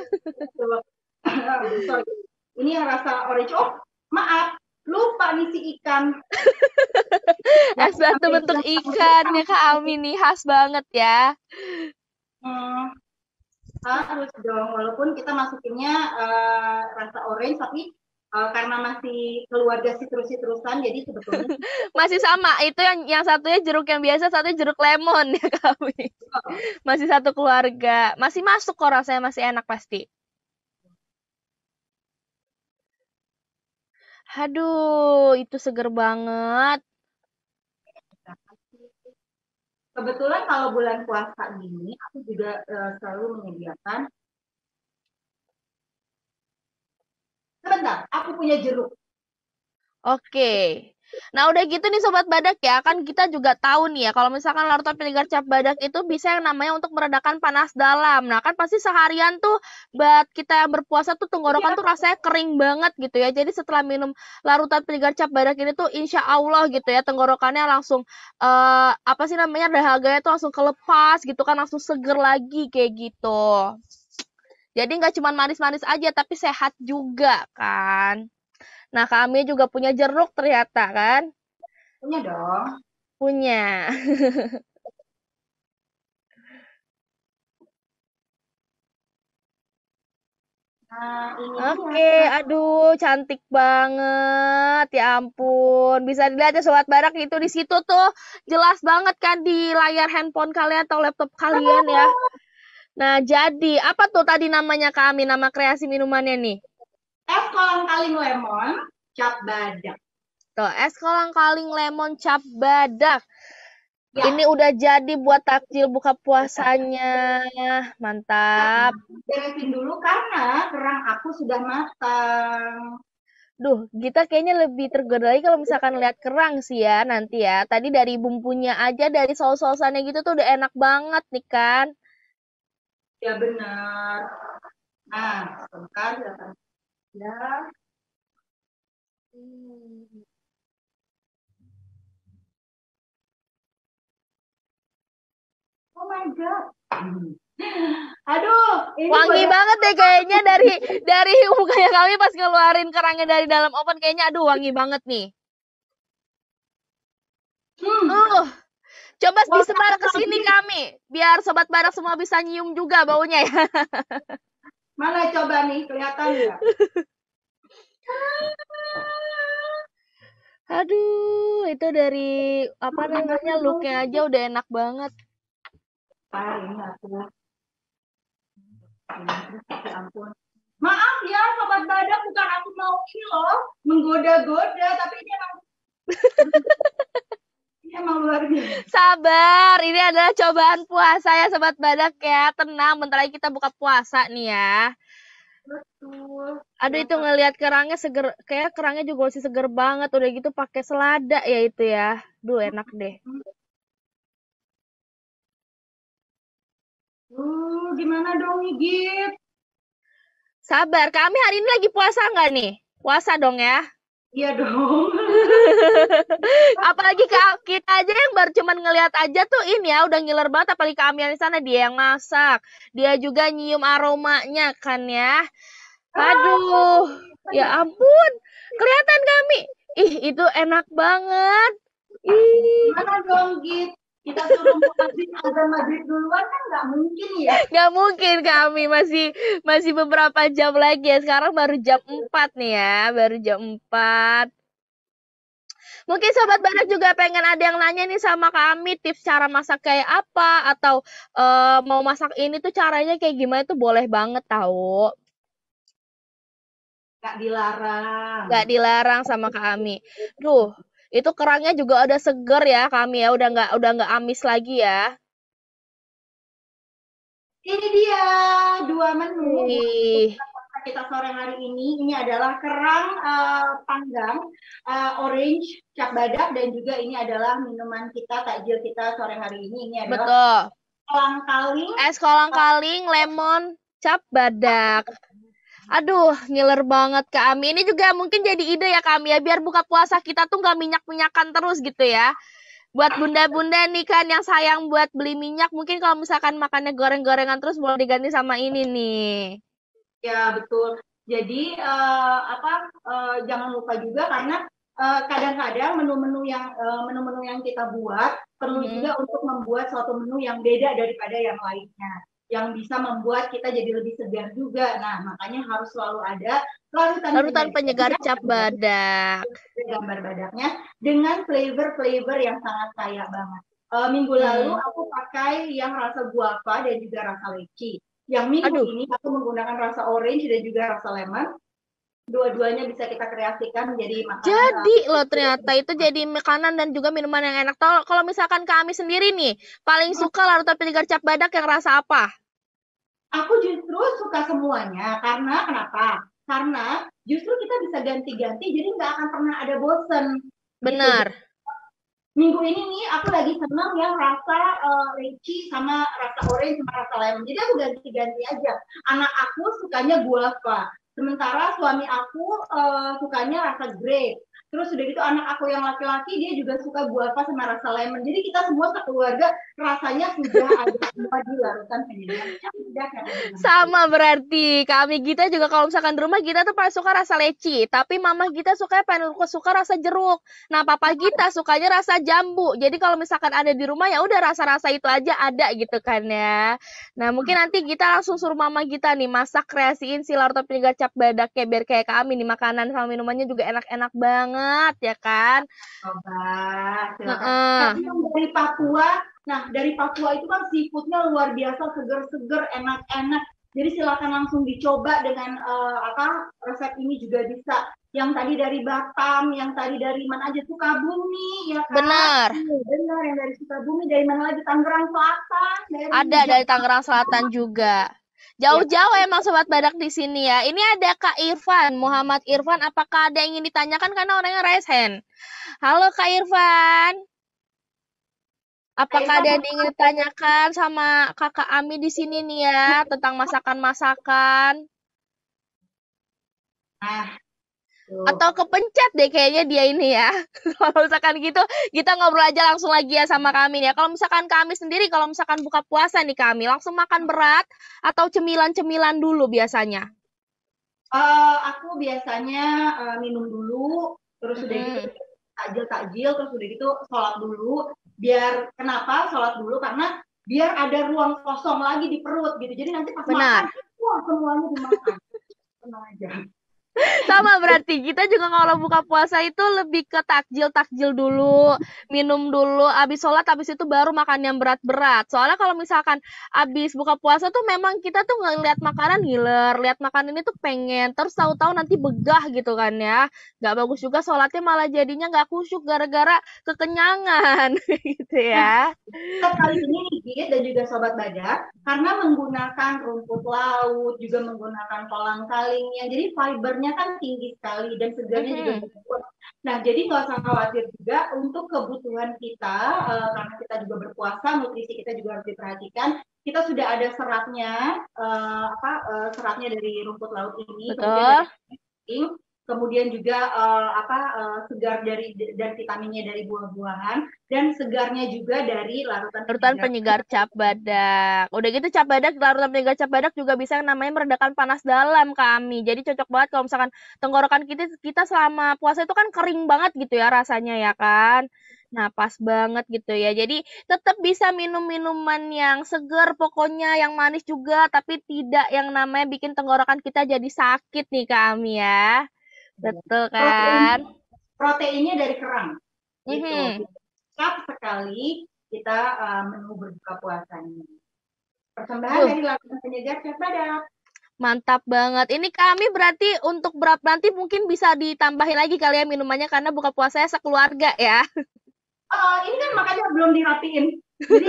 Ini yang rasa orange. Oh, maaf. Lupa nih si ikan. Es batu bentuk ikan ya kami nih. Khas banget ya. Harus dong, walaupun kita masukinnya rasa orange, tapi karena masih keluarga sitrus-sitrusan, jadi sebetulnya masih sama. Itu yang satunya jeruk yang biasa, satunya jeruk lemon ya kami. Masih satu keluarga. Masih masuk kok rasanya, masih enak pasti. Aduh, itu seger banget. Kebetulan kalau bulan puasa gini, aku juga selalu menyediakan. Sebentar, aku punya jeruk. Oke. Nah, udah gitu nih Sobat Badak ya, kan kita juga tahu nih ya, kalau misalkan larutan penyegar cap badak itu bisa yang namanya untuk meredakan panas dalam. Nah, kan pasti seharian tuh buat kita yang berpuasa tuh tenggorokan tuh rasanya kering banget gitu ya. Jadi setelah minum larutan penyegar cap badak ini tuh insya Allah gitu ya, tenggorokannya langsung apa sih namanya, dahaganya tuh langsung kelepas gitu kan, langsung seger lagi kayak gitu. Jadi nggak cuma manis-manis aja, tapi sehat juga kan. Nah, kami juga punya jeruk ternyata kan? Punya dong. Punya. Nah, ini Oke, aduh cantik banget. Ya ampun. Bisa dilihat ya Sobat Badak, itu di situ tuh jelas banget kan di layar handphone kalian atau laptop kalian ya. Nah, jadi apa tuh tadi namanya kami, nama kreasi minumannya nih? Es kolang-kaling lemon cap badak. Tuh, es kolang-kaling lemon cap badak. Ya. Ini udah jadi buat takjil buka puasanya. Mantap. Beresin dulu karena kerang aku sudah matang. Duh, kita kayaknya lebih tergoda lagi kalau misalkan lihat kerang sih ya nanti ya. Tadi dari bumbunya aja, dari saus-sausannya gitu tuh udah enak banget nih kan. Ya benar. Nah, sebentar ya. Oh my god. Aduh, ini wangi banget deh kayaknya dari mukanya kami pas ngeluarin kerangnya dari dalam oven, kayaknya aduh wangi banget nih. Coba disebar ke sini kami, biar Sobat Badak semua bisa nyium juga baunya ya. Mana coba nih, kelihatan nggak? Aduh, itu dari apa namanya, looknya aja udah enak banget. Ini aku. Ya ampun. Maaf ya sobat badak, bukan aku mau ini loh menggoda-goda, tapi ini emang luar biasa. Sabar, ini adalah cobaan puasa ya sobat badak ya. Tenang, bentar lagi kita buka puasa nih ya. Betul. Aduh itu ngelihat kerangnya seger, kayak kerangnya juga masih seger banget. Udah gitu pakai selada ya itu ya. Duh enak deh. Gimana dong nih, Git? Sabar, kami hari ini lagi puasa nggak nih? Puasa dong ya. Iya dong. Apalagi kita aja yang baru cuman ngelihat aja tuh ini ya udah ngiler banget, apalagi kami di sana dia yang masak. Dia juga nyium aromanya kan ya. Aduh, ya ampun. Kelihatan kami. Ih, itu enak banget. Ih. Mana dong, Git? Kita suruh azan maghrib duluan kan nggak mungkin ya. Nggak mungkin, kami masih beberapa jam lagi ya. Sekarang baru jam 4 nih ya, baru jam 4. Mungkin sobat badak juga pengen ada yang nanya nih sama kami tips cara masak kayak apa, atau mau masak ini tuh caranya kayak gimana tuh boleh banget tahu. Nggak dilarang. Nggak dilarang sama kami. Duh, itu kerangnya juga udah seger ya kami ya, udah nggak amis lagi ya. Ini dia 2 menu Ih. kita sore hari ini. Ini adalah kerang panggang orange cap badak, dan juga ini adalah minuman kita, takjil kita sore hari ini. Ini adalah Betul. kolang-kaling. Es kolang-kaling lemon cap badak. Aduh, ngiler banget kami. Ini juga mungkin jadi ide ya kami ya, biar buka puasa kita tuh nggak minyak-minyakan terus gitu ya. Buat bunda-bunda nih kan yang sayang buat beli minyak, mungkin kalau misalkan makannya goreng-gorengan terus boleh diganti sama ini nih. Ya betul. Jadi jangan lupa juga, karena kadang-kadang menu-menu yang kita buat perlu juga untuk membuat suatu menu yang beda daripada yang lainnya, yang bisa membuat kita jadi lebih segar juga. Nah, makanya harus selalu ada larutan penyegar cap badak. Gambar badaknya dengan flavor yang sangat kaya banget. Minggu lalu aku pakai yang rasa guava dan juga rasa leci. Yang minggu ini aku menggunakan rasa orange dan juga rasa lemon. Dua-duanya bisa kita kreasikan menjadi makanan. Jadi loh ternyata itu jadi makanan dan juga minuman yang enak. Kalau misalkan kami sendiri nih, paling suka larutan penyegar cap badak yang rasa apa? Aku justru suka semuanya. Karena kenapa? Karena justru kita bisa ganti-ganti, jadi nggak akan pernah ada bosen. Benar. Gitu. Minggu ini nih aku lagi senang yang rasa leci sama rasa orange sama rasa lemon. Jadi aku ganti-ganti aja. Anak aku sukanya guava. Sementara suami aku sukanya rasa grape. Terus udah gitu anak aku yang laki-laki dia juga suka guava sama rasa lemon. Jadi kita semua sekeluarga rasanya sudah ada semua di larutan penyegar cap badak. Sama berarti kami kita juga kalau misalkan di rumah kita tuh paling suka rasa leci, tapi mama kita suka rasa jeruk. Nah papa kita sukanya rasa jambu. Jadi kalau misalkan ada di rumah ya udah rasa-rasa itu aja ada gitu kan ya. Nah mungkin nanti kita langsung suruh mama kita nih masak, kreasiin si larutan penyegar cap badak biar kayak kami nih, makanan sama minumannya juga enak-enak banget ya kan. Coba silakan. Dari Papua. Nah, dari Papua itu kan seafoodnya luar biasa, seger-seger, enak-enak. Jadi silakan langsung dicoba dengan resep ini juga bisa. Yang tadi dari Batam, yang tadi dari mana aja, Sukabumi, ya kan? Benar. Benar, yang dari Sukabumi, dari mana lagi? Tangerang Selatan. Dari Tangerang Selatan juga. Jauh-jauh emang sobat badak di sini ya. Ini ada Kak Irfan, Muhammad Irfan. Apakah ada yang ingin ditanyakan karena orangnya raise hand? Halo Kak Irfan. Apakah ada yang ingin ditanyakan sama Kakak Ami di sini nih ya tentang masakan-masakan? Atau kepencet deh kayaknya dia ini ya. Kalau misalkan gitu, kita ngobrol aja langsung lagi ya sama kami nih ya. Kalau misalkan kami sendiri, kalau misalkan buka puasa nih kami, langsung makan berat atau cemilan-cemilan dulu biasanya? Aku biasanya minum dulu, terus udah gitu takjil, terus udah gitu sholat dulu. Biar kenapa sholat dulu? Karena biar ada ruang kosong lagi di perut gitu. Jadi nanti pas makan, wah semuanya dimakan. Tenang aja. Sama berarti kita juga kalau buka puasa itu lebih ke takjil dulu, minum dulu, habis sholat, habis itu baru makan yang berat-berat. Soalnya kalau misalkan habis buka puasa tuh memang kita tuh ngeliat makanan ngiler, lihat makanan ini tuh pengen, terus tahu-tahu nanti begah gitu kan ya. Nggak bagus juga sholatnya malah jadinya nggak khusyuk gara-gara kekenyangan gitu ya. Kali ini nih Git dan juga Sobat Badak, karena menggunakan rumput laut, juga menggunakan kolang-kaling yang jadi fibernya kan tinggi sekali dan segarnya juga cukup. Nah, jadi nggak usah khawatir juga untuk kebutuhan kita, karena kita juga berpuasa, nutrisi kita juga harus diperhatikan. Kita sudah ada seratnya, seratnya dari rumput laut ini. Betul. Kemudian juga segar dari dan vitaminnya dari buah-buahan dan segarnya juga dari larutan penyegar cap badak. Udah gitu cap badak, larutan penyegar cap badak juga bisa yang namanya meredakan panas dalam kami. Jadi cocok banget kalau misalkan tenggorokan kita selama puasa itu kan kering banget gitu ya rasanya ya kan. Nah, pas banget gitu ya. Jadi tetap bisa minum minuman yang segar pokoknya, yang manis juga tapi tidak yang namanya bikin tenggorokan kita jadi sakit nih kami ya. Betul kan? Proteinnya dari kerang. Gitu. Lengkap sekali kita menu berbuka puasanya. Persembahan dari larutan penyegar cap badak. Mantap banget. Ini kami berarti untuk berapa nanti mungkin bisa ditambahin lagi kali ya minumannya karena buka puasanya sekeluarga ya. Ini kan makanya belum dirapiin. Jadi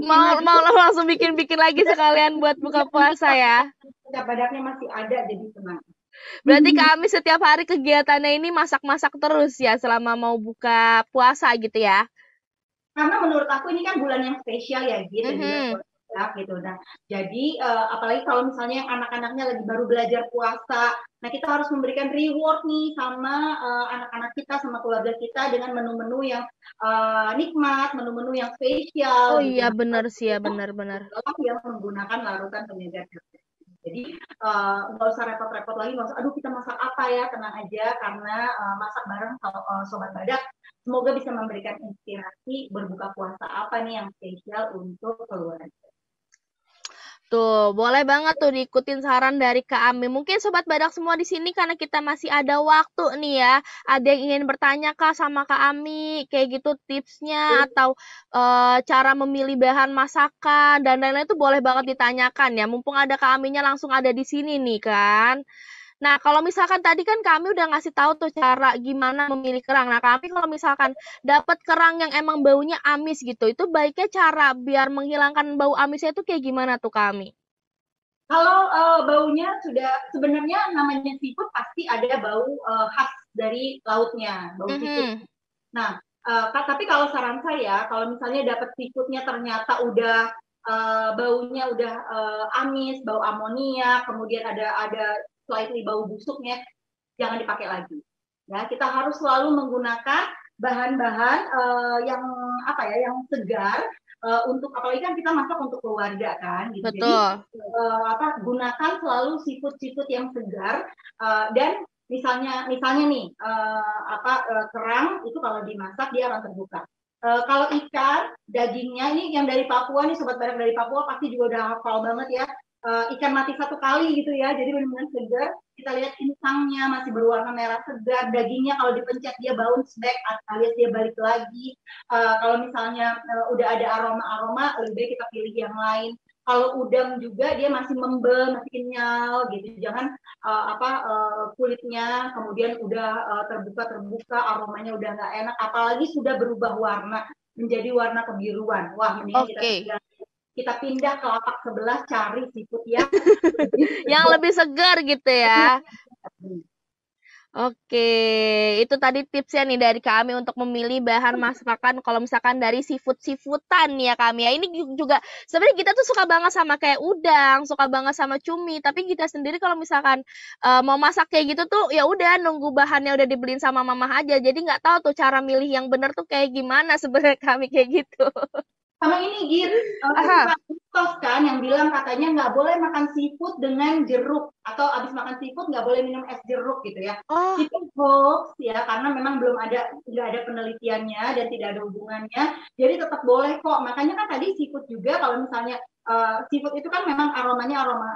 mau langsung bikin lagi sekalian buat buka puasa ya. Cap badaknya masih ada jadi tenang. Berarti kami setiap hari kegiatannya ini masak-masak terus ya selama mau buka puasa gitu ya. Karena menurut aku ini kan bulan yang spesial ya gitu. Gitu. Nah, jadi apalagi kalau misalnya anak-anaknya lagi baru belajar puasa, nah kita harus memberikan reward nih sama anak-anak kita, sama keluarga kita dengan menu-menu yang nikmat, menu-menu yang spesial. Oh iya benar sih ya, benar. Yang menggunakan larutan penyegar. Jadi nggak usah repot-repot lagi, nggak usah, aduh kita masak apa ya, tenang aja karena masak bareng Sobat Badak, semoga bisa memberikan inspirasi berbuka puasa apa nih yang spesial untuk keluarga. Tuh, boleh banget tuh diikutin saran dari Kak Ami. Mungkin Sobat Badak semua di sini karena kita masih ada waktu nih ya. Ada yang ingin bertanya Kak sama Kak Ami, kayak gitu tipsnya atau cara memilih bahan masakan dan lain-lain itu boleh banget ditanyakan ya. Mumpung ada Kak Aminya langsung ada di sini nih kan. Nah, kalau misalkan tadi kan kami udah ngasih tahu tuh cara gimana memilih kerang. Nah, kami kalau misalkan dapat kerang yang emang baunya amis gitu, itu baiknya cara biar menghilangkan bau amisnya itu kayak gimana tuh kami? Kalau baunya sudah sebenarnya namanya seafood pasti ada bau khas dari lautnya, bau seafood. Nah, tapi kalau saran saya, kalau misalnya dapat seafoodnya ternyata udah baunya udah amis, bau amoniak, kemudian ada slightly bau busuknya, jangan dipakai lagi. Ya, kita harus selalu menggunakan bahan-bahan yang yang segar untuk apalagi kan kita masak untuk keluarga kan, gitu. Betul. Jadi gunakan selalu seafood yang segar dan misalnya nih kerang itu kalau dimasak dia akan terbuka. Kalau ikan dagingnya ini yang dari Papua nih, Sobat Badak dari Papua pasti juga udah hafal banget ya. Ikan mati satu kali gitu ya, jadi benar-benar segar. Kita lihat insangnya masih berwarna merah segar, dagingnya kalau dipencet dia bounce back alias dia balik lagi. Kalau misalnya udah ada aroma-aroma, lebih baik kita pilih yang lain. Kalau udang juga dia masih membel, masih kenyal gitu. Jangan kulitnya kemudian udah terbuka, aromanya udah nggak enak, apalagi sudah berubah warna menjadi warna kebiruan. Wah, mendingan kita pindah ke lapak sebelah cari seafood yang lebih segar gitu ya. Oke, itu tadi tipsnya nih dari kami untuk memilih bahan masakan kalau misalkan dari seafood-seafoodan ya kami ya. Ini juga sebenarnya kita tuh suka banget sama kayak udang, suka banget sama cumi, tapi kita sendiri kalau misalkan mau masak kayak gitu tuh ya udah nunggu bahannya udah dibeliin sama mama aja. Jadi nggak tahu tuh cara milih yang bener tuh kayak gimana sebenarnya kami kayak gitu. Sama ini Git, mitos kan yang bilang katanya nggak boleh makan seafood dengan jeruk atau abis makan seafood nggak boleh minum es jeruk gitu ya. Itu hoax ya, karena memang nggak ada penelitiannya dan tidak ada hubungannya. Jadi tetap boleh kok. Makanya kan tadi seafood juga kalau misalnya seafood itu kan memang aromanya aroma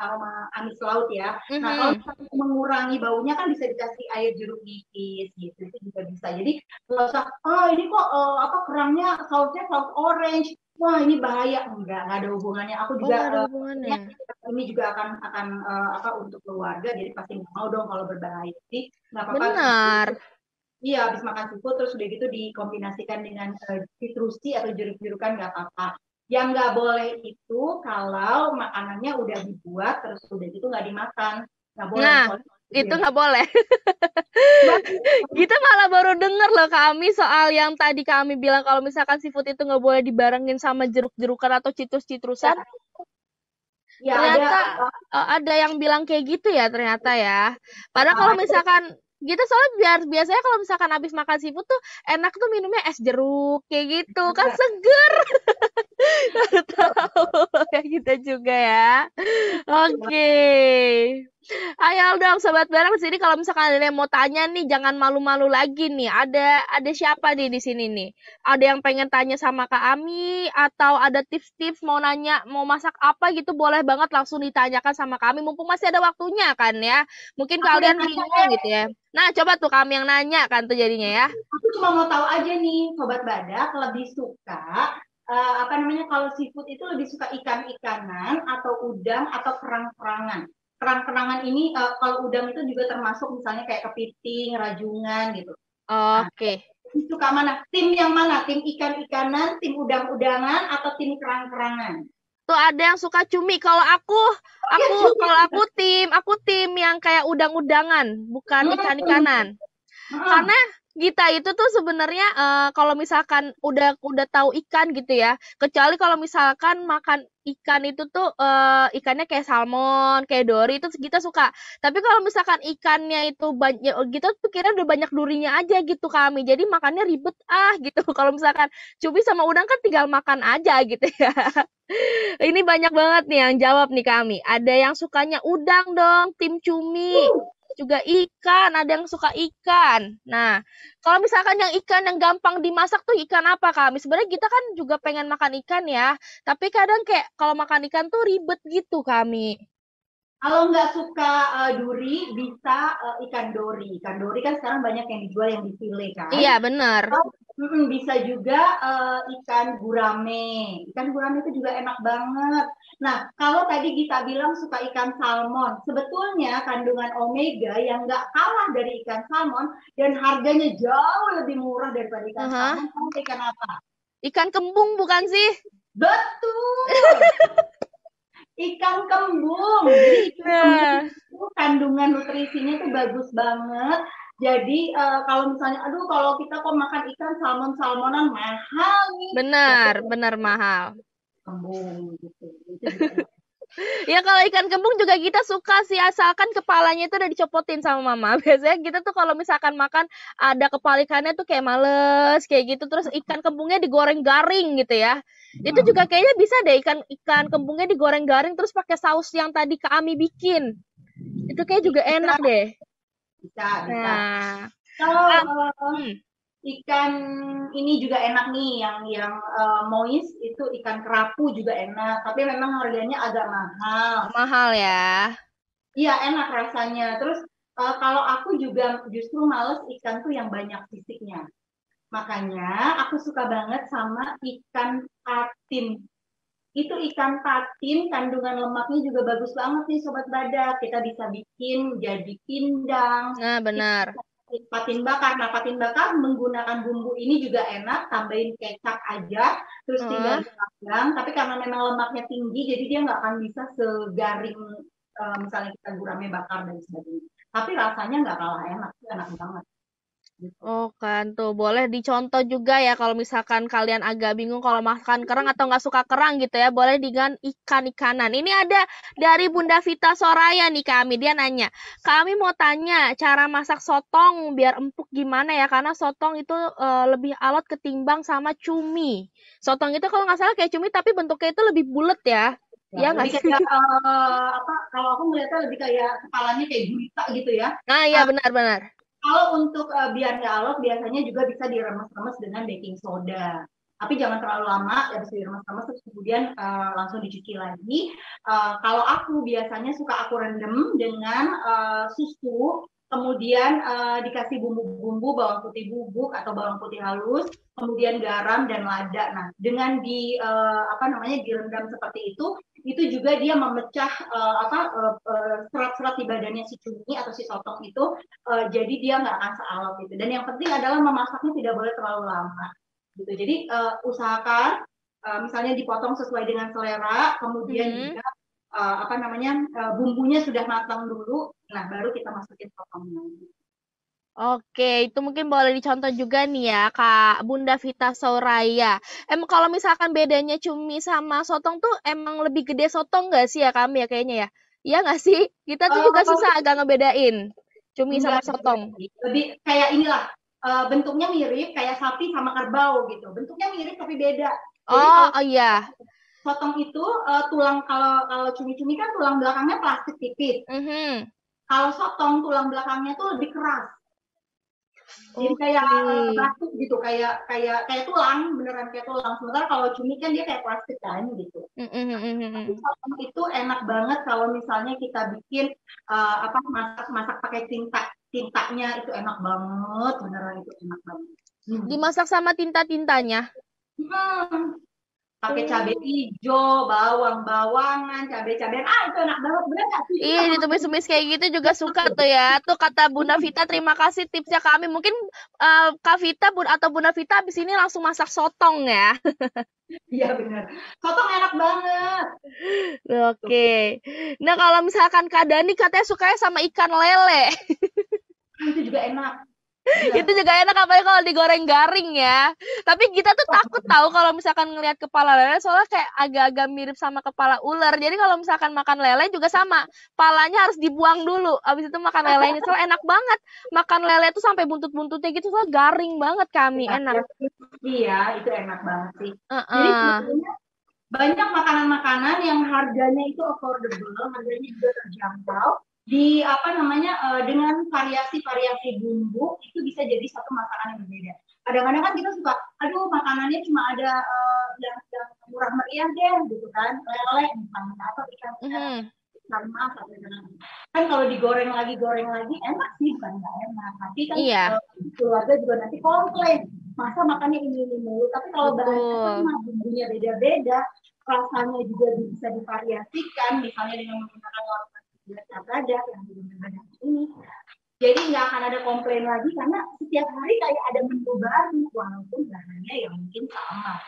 amis laut ya. Nah, kalau kita mengurangi baunya kan bisa dikasih air jeruk nipis gitu, itu juga bisa. Jadi nggak usah, ini kok kerangnya sausnya saus orange, wah ini bahaya. Nggak ada hubungannya. Aku juga ada hubungannya. ini juga akan untuk keluarga, jadi pasti nggak mau dong kalau berbahaya. Jadi nggak apa-apa. Benar. Iya, habis makan seafood terus udah gitu dikombinasikan dengan citrusi atau jeruk-jerukan nggak apa-apa. Yang nggak boleh itu kalau makanannya udah dibuat terus udah gitu nggak dimakan. Nggak boleh. Nah, itu nggak boleh. Kita malah baru denger loh kami soal yang tadi kami bilang kalau misalkan seafood itu nggak boleh dibarengin sama jeruk-jerukan atau citrus-citrusan. Ya, ternyata ada yang bilang kayak gitu ya ternyata ya. Padahal kalau misalkan gitu soalnya biasanya kalau misalkan habis makan seafood tuh enak tuh minumnya es jeruk kayak gitu kan seger. Baru tahu kayak gitu juga ya. Oke. Ayo dong sobat bareng di sini kalau misalkan ada yang mau tanya nih jangan malu-malu lagi nih. Ada siapa nih di sini nih? Ada yang pengen tanya sama Kak Ami atau ada tips-tips mau nanya mau masak apa gitu boleh banget langsung ditanyakan sama kami mumpung masih ada waktunya kan ya. Mungkin kalian bingung gitu ya. Nah, coba tuh kami yang nanya kan tuh jadinya ya. Aku cuma mau tahu aja nih sobat badak lebih suka kalau seafood itu lebih suka ikan-ikanan atau udang atau kerang-kerangan. Kerang-kerangan ini kalau udang itu juga termasuk misalnya kayak kepiting, rajungan gitu. Oke. Suka mana? Tim yang mana? Tim ikan-ikanan, tim udang-udangan, atau tim kerang-kerangan? Tuh ada yang suka cumi. Kalau aku tim yang kayak udang-udangan, bukan ikan-ikanan. Karena kita itu tuh sebenarnya kalau misalkan udah tahu ikan gitu ya, kecuali kalau misalkan makan ikan itu tuh ikannya kayak salmon, kayak dori itu kita suka. Tapi kalau misalkan ikannya itu banyak gitu pikirnya udah banyak durinya aja gitu kami. Jadi makannya ribet gitu. Kalau misalkan cumi sama udang kan tinggal makan aja gitu ya. Ini banyak banget nih yang jawab nih kami. Ada yang sukanya udang dong, tim cumi. Juga ikan, ada yang suka ikan. Nah, kalau misalkan yang ikan yang gampang dimasak tuh ikan apa kami? Sebenarnya kita kan juga pengen makan ikan ya, tapi kadang kayak kalau makan ikan tuh ribet gitu kami. Kalau nggak suka duri, bisa ikan dori. Ikan dori kan sekarang banyak yang dijual yang dipilih kan? Iya, benar. Bisa juga ikan gurame. Ikan gurame itu juga enak banget. Nah, kalau tadi Gita bilang suka ikan salmon, sebetulnya kandungan omega yang nggak kalah dari ikan salmon dan harganya jauh lebih murah daripada ikan salmon. Kamu ikan apa? Ikan kembung bukan sih? Betul. Ikan kembung. Jadi ikan kembung itu kandungan nutrisinya tuh bagus banget. Jadi kalau misalnya, kalau kita kok makan ikan salmonan mahal nih. Benar mahal. Kembung gitu. Ya kalau ikan kembung juga kita suka sih asalkan kepalanya itu udah dicopotin sama mama. Biasanya kita tuh kalau misalkan makan ada kepala ikannya tuh kayak males kayak gitu terus ikan kembungnya digoreng garing gitu ya. Itu juga kayaknya bisa deh ikan kembungnya digoreng garing terus pakai saus yang tadi kami bikin. Itu kayak juga enak deh. Bisa. Nah, kalau ikan ini juga enak nih yang moist itu ikan kerapu juga enak tapi memang harganya agak mahal ya. Iya enak rasanya terus kalau aku juga justru males ikan tuh yang banyak sisiknya makanya aku suka banget sama ikan patin. Itu ikan patin kandungan lemaknya juga bagus banget nih sobat badak, kita bisa bikin jadi pindang. Nah benar. Patin bakar. Nah, patin bakar menggunakan bumbu ini juga enak, tambahin kecap aja, terus tinggal dipanggang. Tapi karena memang lemaknya tinggi, jadi dia nggak akan bisa segaring misalnya kita gurame bakar dan sebagainya. Tapi rasanya nggak kalah enak, enak banget. Oh kan tuh boleh dicontoh juga ya kalau misalkan kalian agak bingung kalau makan kerang atau nggak suka kerang gitu ya boleh dengan ikan-ikanan. Ini ada dari Bunda Vita Soraya nih kami dia nanya kami mau tanya cara masak sotong biar empuk gimana ya karena sotong itu lebih alot ketimbang sama cumi. Sotong itu kalau nggak salah kayak cumi tapi bentuknya itu lebih bulat ya. Ya nggak sih? Kalau aku melihatnya lebih kayak kepalanya kayak gurita gitu ya. Nah iya benar-benar. Kalau untuk biar nggak alot, biasanya juga bisa diremes-remes dengan baking soda. Tapi jangan terlalu lama, habis diremas-remas terus kemudian langsung dicuci lagi. Kalau aku biasanya suka aku rendam dengan susu, kemudian dikasih bumbu-bumbu, bawang putih bubuk atau bawang putih halus, kemudian garam dan lada. Nah, dengan direndam seperti itu juga dia memecah serat-serat di badannya si cumi atau si sotong itu, jadi dia nggak akan sealot gitu. Dan yang penting adalah memasaknya tidak boleh terlalu lama. Gitu. Jadi usahakan misalnya dipotong sesuai dengan selera, kemudian juga bumbunya sudah matang dulu, nah baru kita masukin potongnya. Oke, itu mungkin boleh dicontoh juga nih ya, Kak Bunda Vita Soraya. Emang kalau misalkan bedanya cumi sama sotong tuh emang lebih gede sotong nggak sih ya kami ya kayaknya ya? Iya nggak sih? Kita tuh juga susah agak ngebedain cumi sama sotong. Lebih kayak inilah, bentuknya mirip kayak sapi sama kerbau gitu. Bentuknya mirip tapi beda. Jadi iya. Sotong itu tulang, kalau cumi-cumi kan tulang belakangnya plastik tipis. Kalau sotong tulang belakangnya tuh lebih keras. Jadi kayak batu gitu, kayak tulang, beneran kayak tulang. Sementara kalau cumi kan dia kayak plastik kan gitu. Tapi sotong itu enak banget kalau misalnya kita bikin masak pakai tintanya, itu enak banget, beneran itu enak banget. Dimasak sama tinta-tintanya? Pakai cabai hijau, bawang-bawangan, cabai-cabean, itu enak banget, bener nggak sih? Iya, ditumis-tumis kayak gitu juga suka tuh ya. Tuh kata Bunda Vita, terima kasih tipsnya kami. Mungkin Kak Vita atau Bunda Vita abis ini langsung masak sotong ya. Iya bener, sotong enak banget. Oke. Nah kalau misalkan Kak Dani katanya sukanya sama ikan lele. Itu juga enak. Itu juga enak apalagi kalau digoreng garing ya. Tapi kita tuh takut tahu kalau misalkan ngelihat kepala lele, soalnya kayak agak-agak mirip sama kepala ular. Jadi kalau misalkan makan lele juga sama, palanya harus dibuang dulu. Abis itu makan lelenya, soalnya enak banget. Makan lele tuh sampai buntut-buntutnya gitu, soalnya garing banget kami, enak. Iya, itu enak banget sih. Jadi sebetulnya banyak makanan-makanan yang harganya itu affordable, harganya juga terjangkau. Dengan variasi-variasi bumbu itu bisa jadi satu masakan yang berbeda. Kadang-kadang kan kita suka, makanannya cuma ada yang murah meriah deh, gitu kan, lele misalnya atau ikan mas atau kan kalau digoreng lagi enak sih, bukan nggak enak. Tapi kan keluarga juga nanti komplain, masa makannya ini mulu. Tapi kalau bahannya sama bumbunya beda-beda, rasanya juga bisa divariasikan, misalnya dengan menggunakan wortel ada yang berbeda ini, jadi nggak akan ada komplain lagi karena setiap hari kayak ada menu baru walaupun bahannya yang mungkin sama.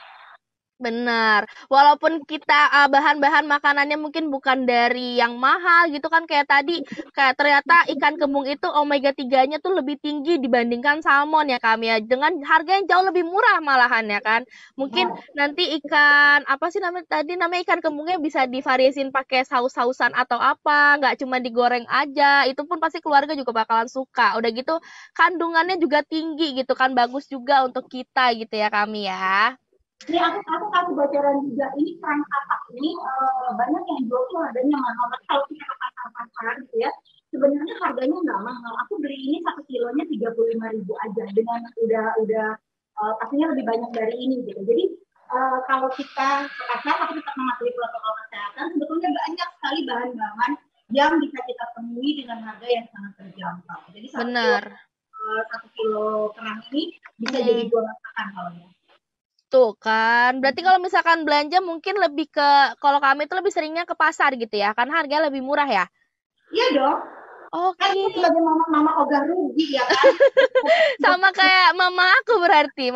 Benar, walaupun kita bahan-bahan makanannya mungkin bukan dari yang mahal gitu kan, kayak tadi kayak ternyata ikan kembung itu omega 3-nya tuh lebih tinggi dibandingkan salmon ya kami ya, dengan harga yang jauh lebih murah malahan ya kan. Mungkin nanti ikan namanya ikan kembungnya bisa divariasin pakai saus-sausan atau apa, nggak cuma digoreng aja, itu pun pasti keluarga juga bakalan suka. Udah gitu kandungannya juga tinggi gitu kan, bagus juga untuk kita gitu ya kami ya. Ini aku kasih bocoran juga, ini kerang katak ini banyak yang jual tuh harganya mahal. Tapi kalau kita ke pasar-pasar gitu ya, sebenarnya harganya nggak mahal. Aku beli ini 1 kilonya 35.000 aja, dengan udah pastinya lebih banyak dari ini gitu. Jadi kalau kita ke pasar tapi tetap mematuhi protokol kesehatan, sebetulnya banyak sekali bahan-bahan yang bisa kita temui dengan harga yang sangat terjangkau. Jadi 1 kilo kerang ini bisa jadi 2 masakan kalau ya. Tuh kan, berarti kalau misalkan belanja mungkin lebih ke, kalau kami itu lebih seringnya ke pasar gitu ya, karena harganya lebih murah ya? Iya dong. Oke. Kan sebagai mama ogah rugi ya kan? Sama kayak mama aku berarti,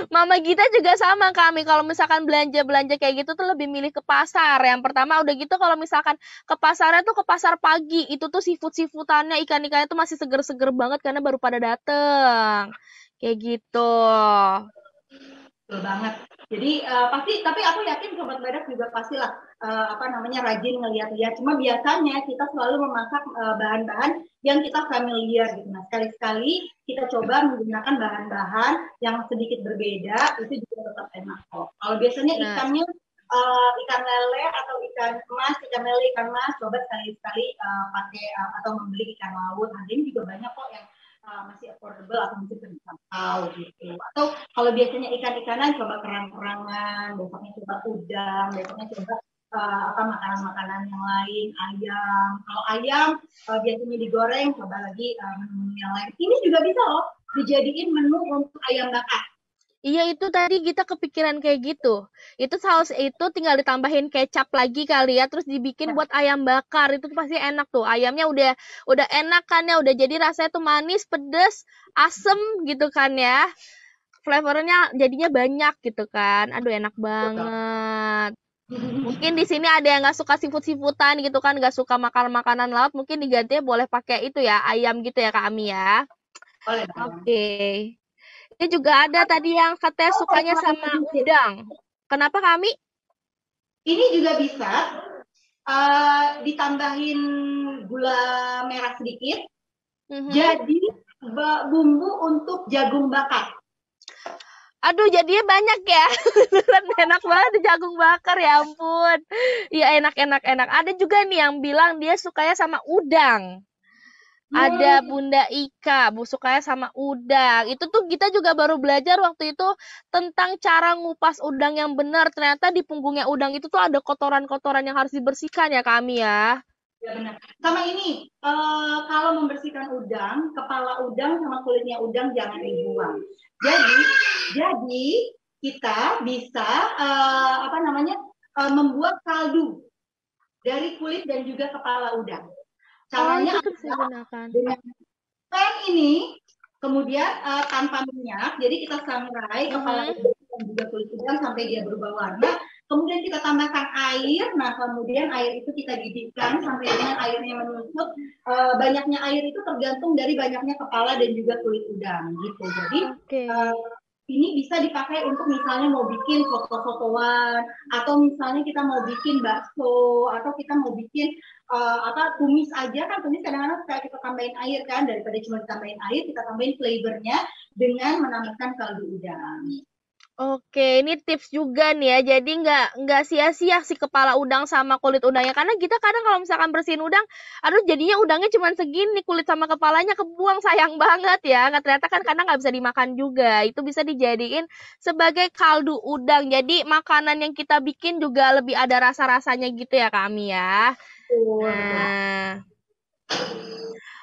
Mama Gita juga sama kami, kalau misalkan belanja-belanja kayak gitu tuh lebih milih ke pasar. Yang pertama udah gitu kalau misalkan ke pasarnya tuh ke pasar pagi, itu tuh seafood-seafoodannya, ikan-ikannya tuh masih seger-seger banget karena baru pada dateng. Kayak gitu. Betul banget. Jadi tapi aku yakin Sobat Badak juga pastilah rajin ngeliat-liat. Cuma biasanya kita selalu memasak bahan-bahan yang kita familiar gitu. Nah, sekali-sekali kita coba menggunakan bahan-bahan yang sedikit berbeda, itu juga tetap enak kok. Kalau biasanya ikannya ikan lele atau ikan mas, coba sekali-sekali pakai atau membeli ikan laut. Nah, ini juga banyak kok yang masih affordable atau mungkin terjangkau gitu. Atau kalau biasanya ikan-ikanan coba kerang-kerangan, besoknya coba udang, besoknya coba makanan-makanan yang lain, ayam. Kalau ayam biasanya digoreng, coba lagi menu yang lain. Ini juga bisa loh dijadiin menu untuk ayam bakar. Iya itu tadi kita kepikiran kayak gitu. Itu saus itu tinggal ditambahin kecap lagi kali ya, terus dibikin buat ayam bakar. Itu pasti enak tuh. Ayamnya udah enak kan ya, udah jadi rasanya tuh manis, pedes, asem gitu kan ya. Flavornya jadinya banyak gitu kan. Aduh enak banget. Mungkin di sini ada yang nggak suka seafood-seafoodan gitu kan, nggak suka makan makanan laut, mungkin digantinya boleh pakai itu ya, ayam gitu ya Kak Ami ya. Oke. Ini juga ada tadi yang katanya sukanya sama udang. Kenapa Kami? Ini juga bisa ditambahin gula merah sedikit. Jadi bumbu untuk jagung bakar. Aduh, jadinya banyak ya. Enak banget jagung bakar, ya ampun. Iya, enak. Ada juga nih yang bilang dia sukanya sama udang. Ada Bunda Ika, sukanya sama udang. Itu tuh kita juga baru belajar waktu itu tentang cara ngupas udang yang benar. Ternyata di punggungnya udang itu tuh ada kotoran-kotoran yang harus dibersihkan ya Kami ya. Ya benar. Sama ini, kalau membersihkan udang, kepala udang sama kulitnya udang jangan dibuang. Jadi kita bisa membuat kaldu dari kulit dan juga kepala udang. Caranya adalah dengan pan ini, kemudian tanpa minyak, jadi kita sangrai kepala udang dan juga kulit udang sampai dia berubah warna. Kemudian kita tambahkan air, nah kemudian air itu kita didihkan sampai dengan airnya menyusut. Banyaknya air itu tergantung dari banyaknya kepala dan juga kulit udang, gitu. Jadi ini bisa dipakai untuk misalnya mau bikin soto-sotoan, atau misalnya kita mau bikin bakso, atau kita mau bikin tumis aja kan, tumis kadang-kadang kayak kita tambahin air kan, daripada cuma ditambahin air, kita tambahin flavornya dengan menambahkan kaldu udang. Oke, ini tips juga nih ya. Jadi nggak sia-sia si kepala udang sama kulit udangnya. Karena kita kadang kalau misalkan bersihin udang, aduh jadinya udangnya cuma segini, kulit sama kepalanya kebuang, sayang banget ya. Ternyata kan kadang nggak bisa dimakan juga. Itu bisa dijadiin sebagai kaldu udang. Jadi makanan yang kita bikin juga lebih ada rasa-rasanya gitu ya Kami ya. Nah.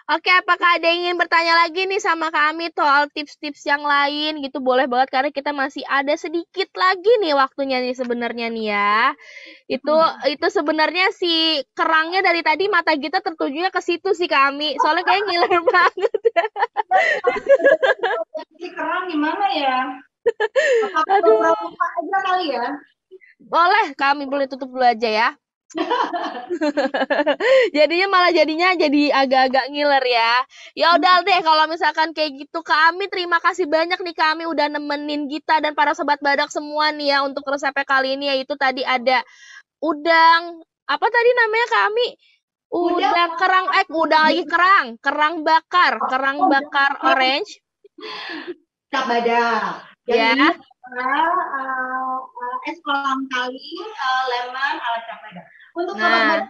Oke, apakah ada yang ingin bertanya lagi nih sama Kami soal tips-tips yang lain gitu? Boleh banget karena kita masih ada sedikit lagi nih waktunya nih sebenarnya nih ya. Itu sebenarnya si kerangnya dari tadi mata kita tertujunya ke situ sih Kami. Soalnya kayak ngiler banget. Si kerang gimana ya? Aduh. Buka aja kali ya. Boleh, Kami boleh tutup dulu aja ya. Jadinya jadi agak-agak ngiler ya. Ya udah deh kalau misalkan kayak gitu Kami terima kasih banyak nih Kami udah nemenin kita dan para sobat badak semua nih ya untuk resepnya kali ini, yaitu tadi ada udang apa tadi namanya Kami? Udang kerang bakar orange. Cap badak. Ya. Es kolang kaling lemon ala cap badak. Untuk sobat badak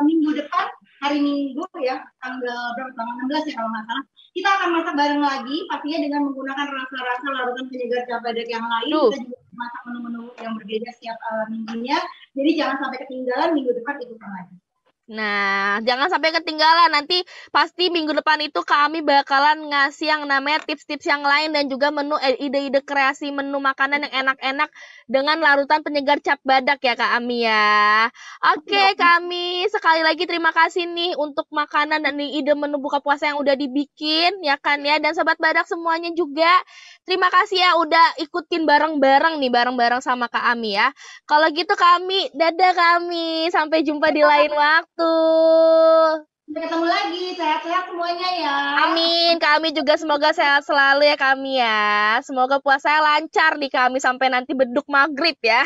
minggu depan hari Minggu ya tanggal 16 ya kalau nggak salah, kita akan masak bareng lagi pastinya dengan menggunakan rasa-rasa larutan penyegar cap badak yang lain. Kita juga masak menu-menu yang berbeda setiap minggunya. Jadi jangan sampai ketinggalan minggu depan ikutan lagi. Nah, jangan sampai ketinggalan. Nanti pasti minggu depan itu Kami bakalan ngasih yang namanya tips-tips yang lain dan juga menu ide-ide kreasi menu makanan yang enak-enak dengan larutan penyegar cap badak ya Kak Ami ya. Oke, Kami sekali lagi terima kasih nih untuk makanan dan ide menu buka puasa yang udah dibikin ya kan ya. Dan sobat badak semuanya juga terima kasih ya udah ikutin bareng-bareng sama Kak Ami ya. Kalau gitu Kami, dadah Kami. Sampai jumpa di lain waktu. Sampai ketemu lagi, sehat-sehat semuanya ya. Amin, Kami juga semoga sehat selalu ya Kami ya. Semoga puasanya lancar nih Kami sampai nanti beduk maghrib ya.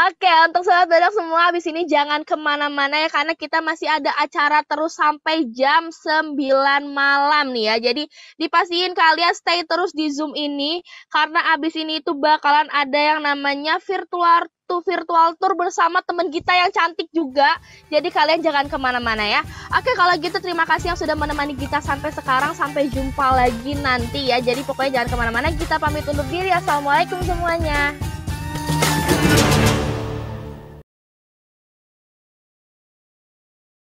Oke, untuk sobat badak semua, habis ini jangan kemana-mana ya, karena kita masih ada acara terus sampai jam 9 malam nih ya. Jadi dipastiin kalian stay terus di Zoom ini, karena abis ini itu bakalan ada yang namanya virtual tour bersama teman kita yang cantik juga. Jadi kalian jangan kemana-mana ya. Oke, kalau gitu terima kasih yang sudah menemani kita sampai sekarang. Sampai jumpa lagi nanti ya. Jadi pokoknya jangan kemana-mana. Kita pamit undur diri. Assalamualaikum semuanya.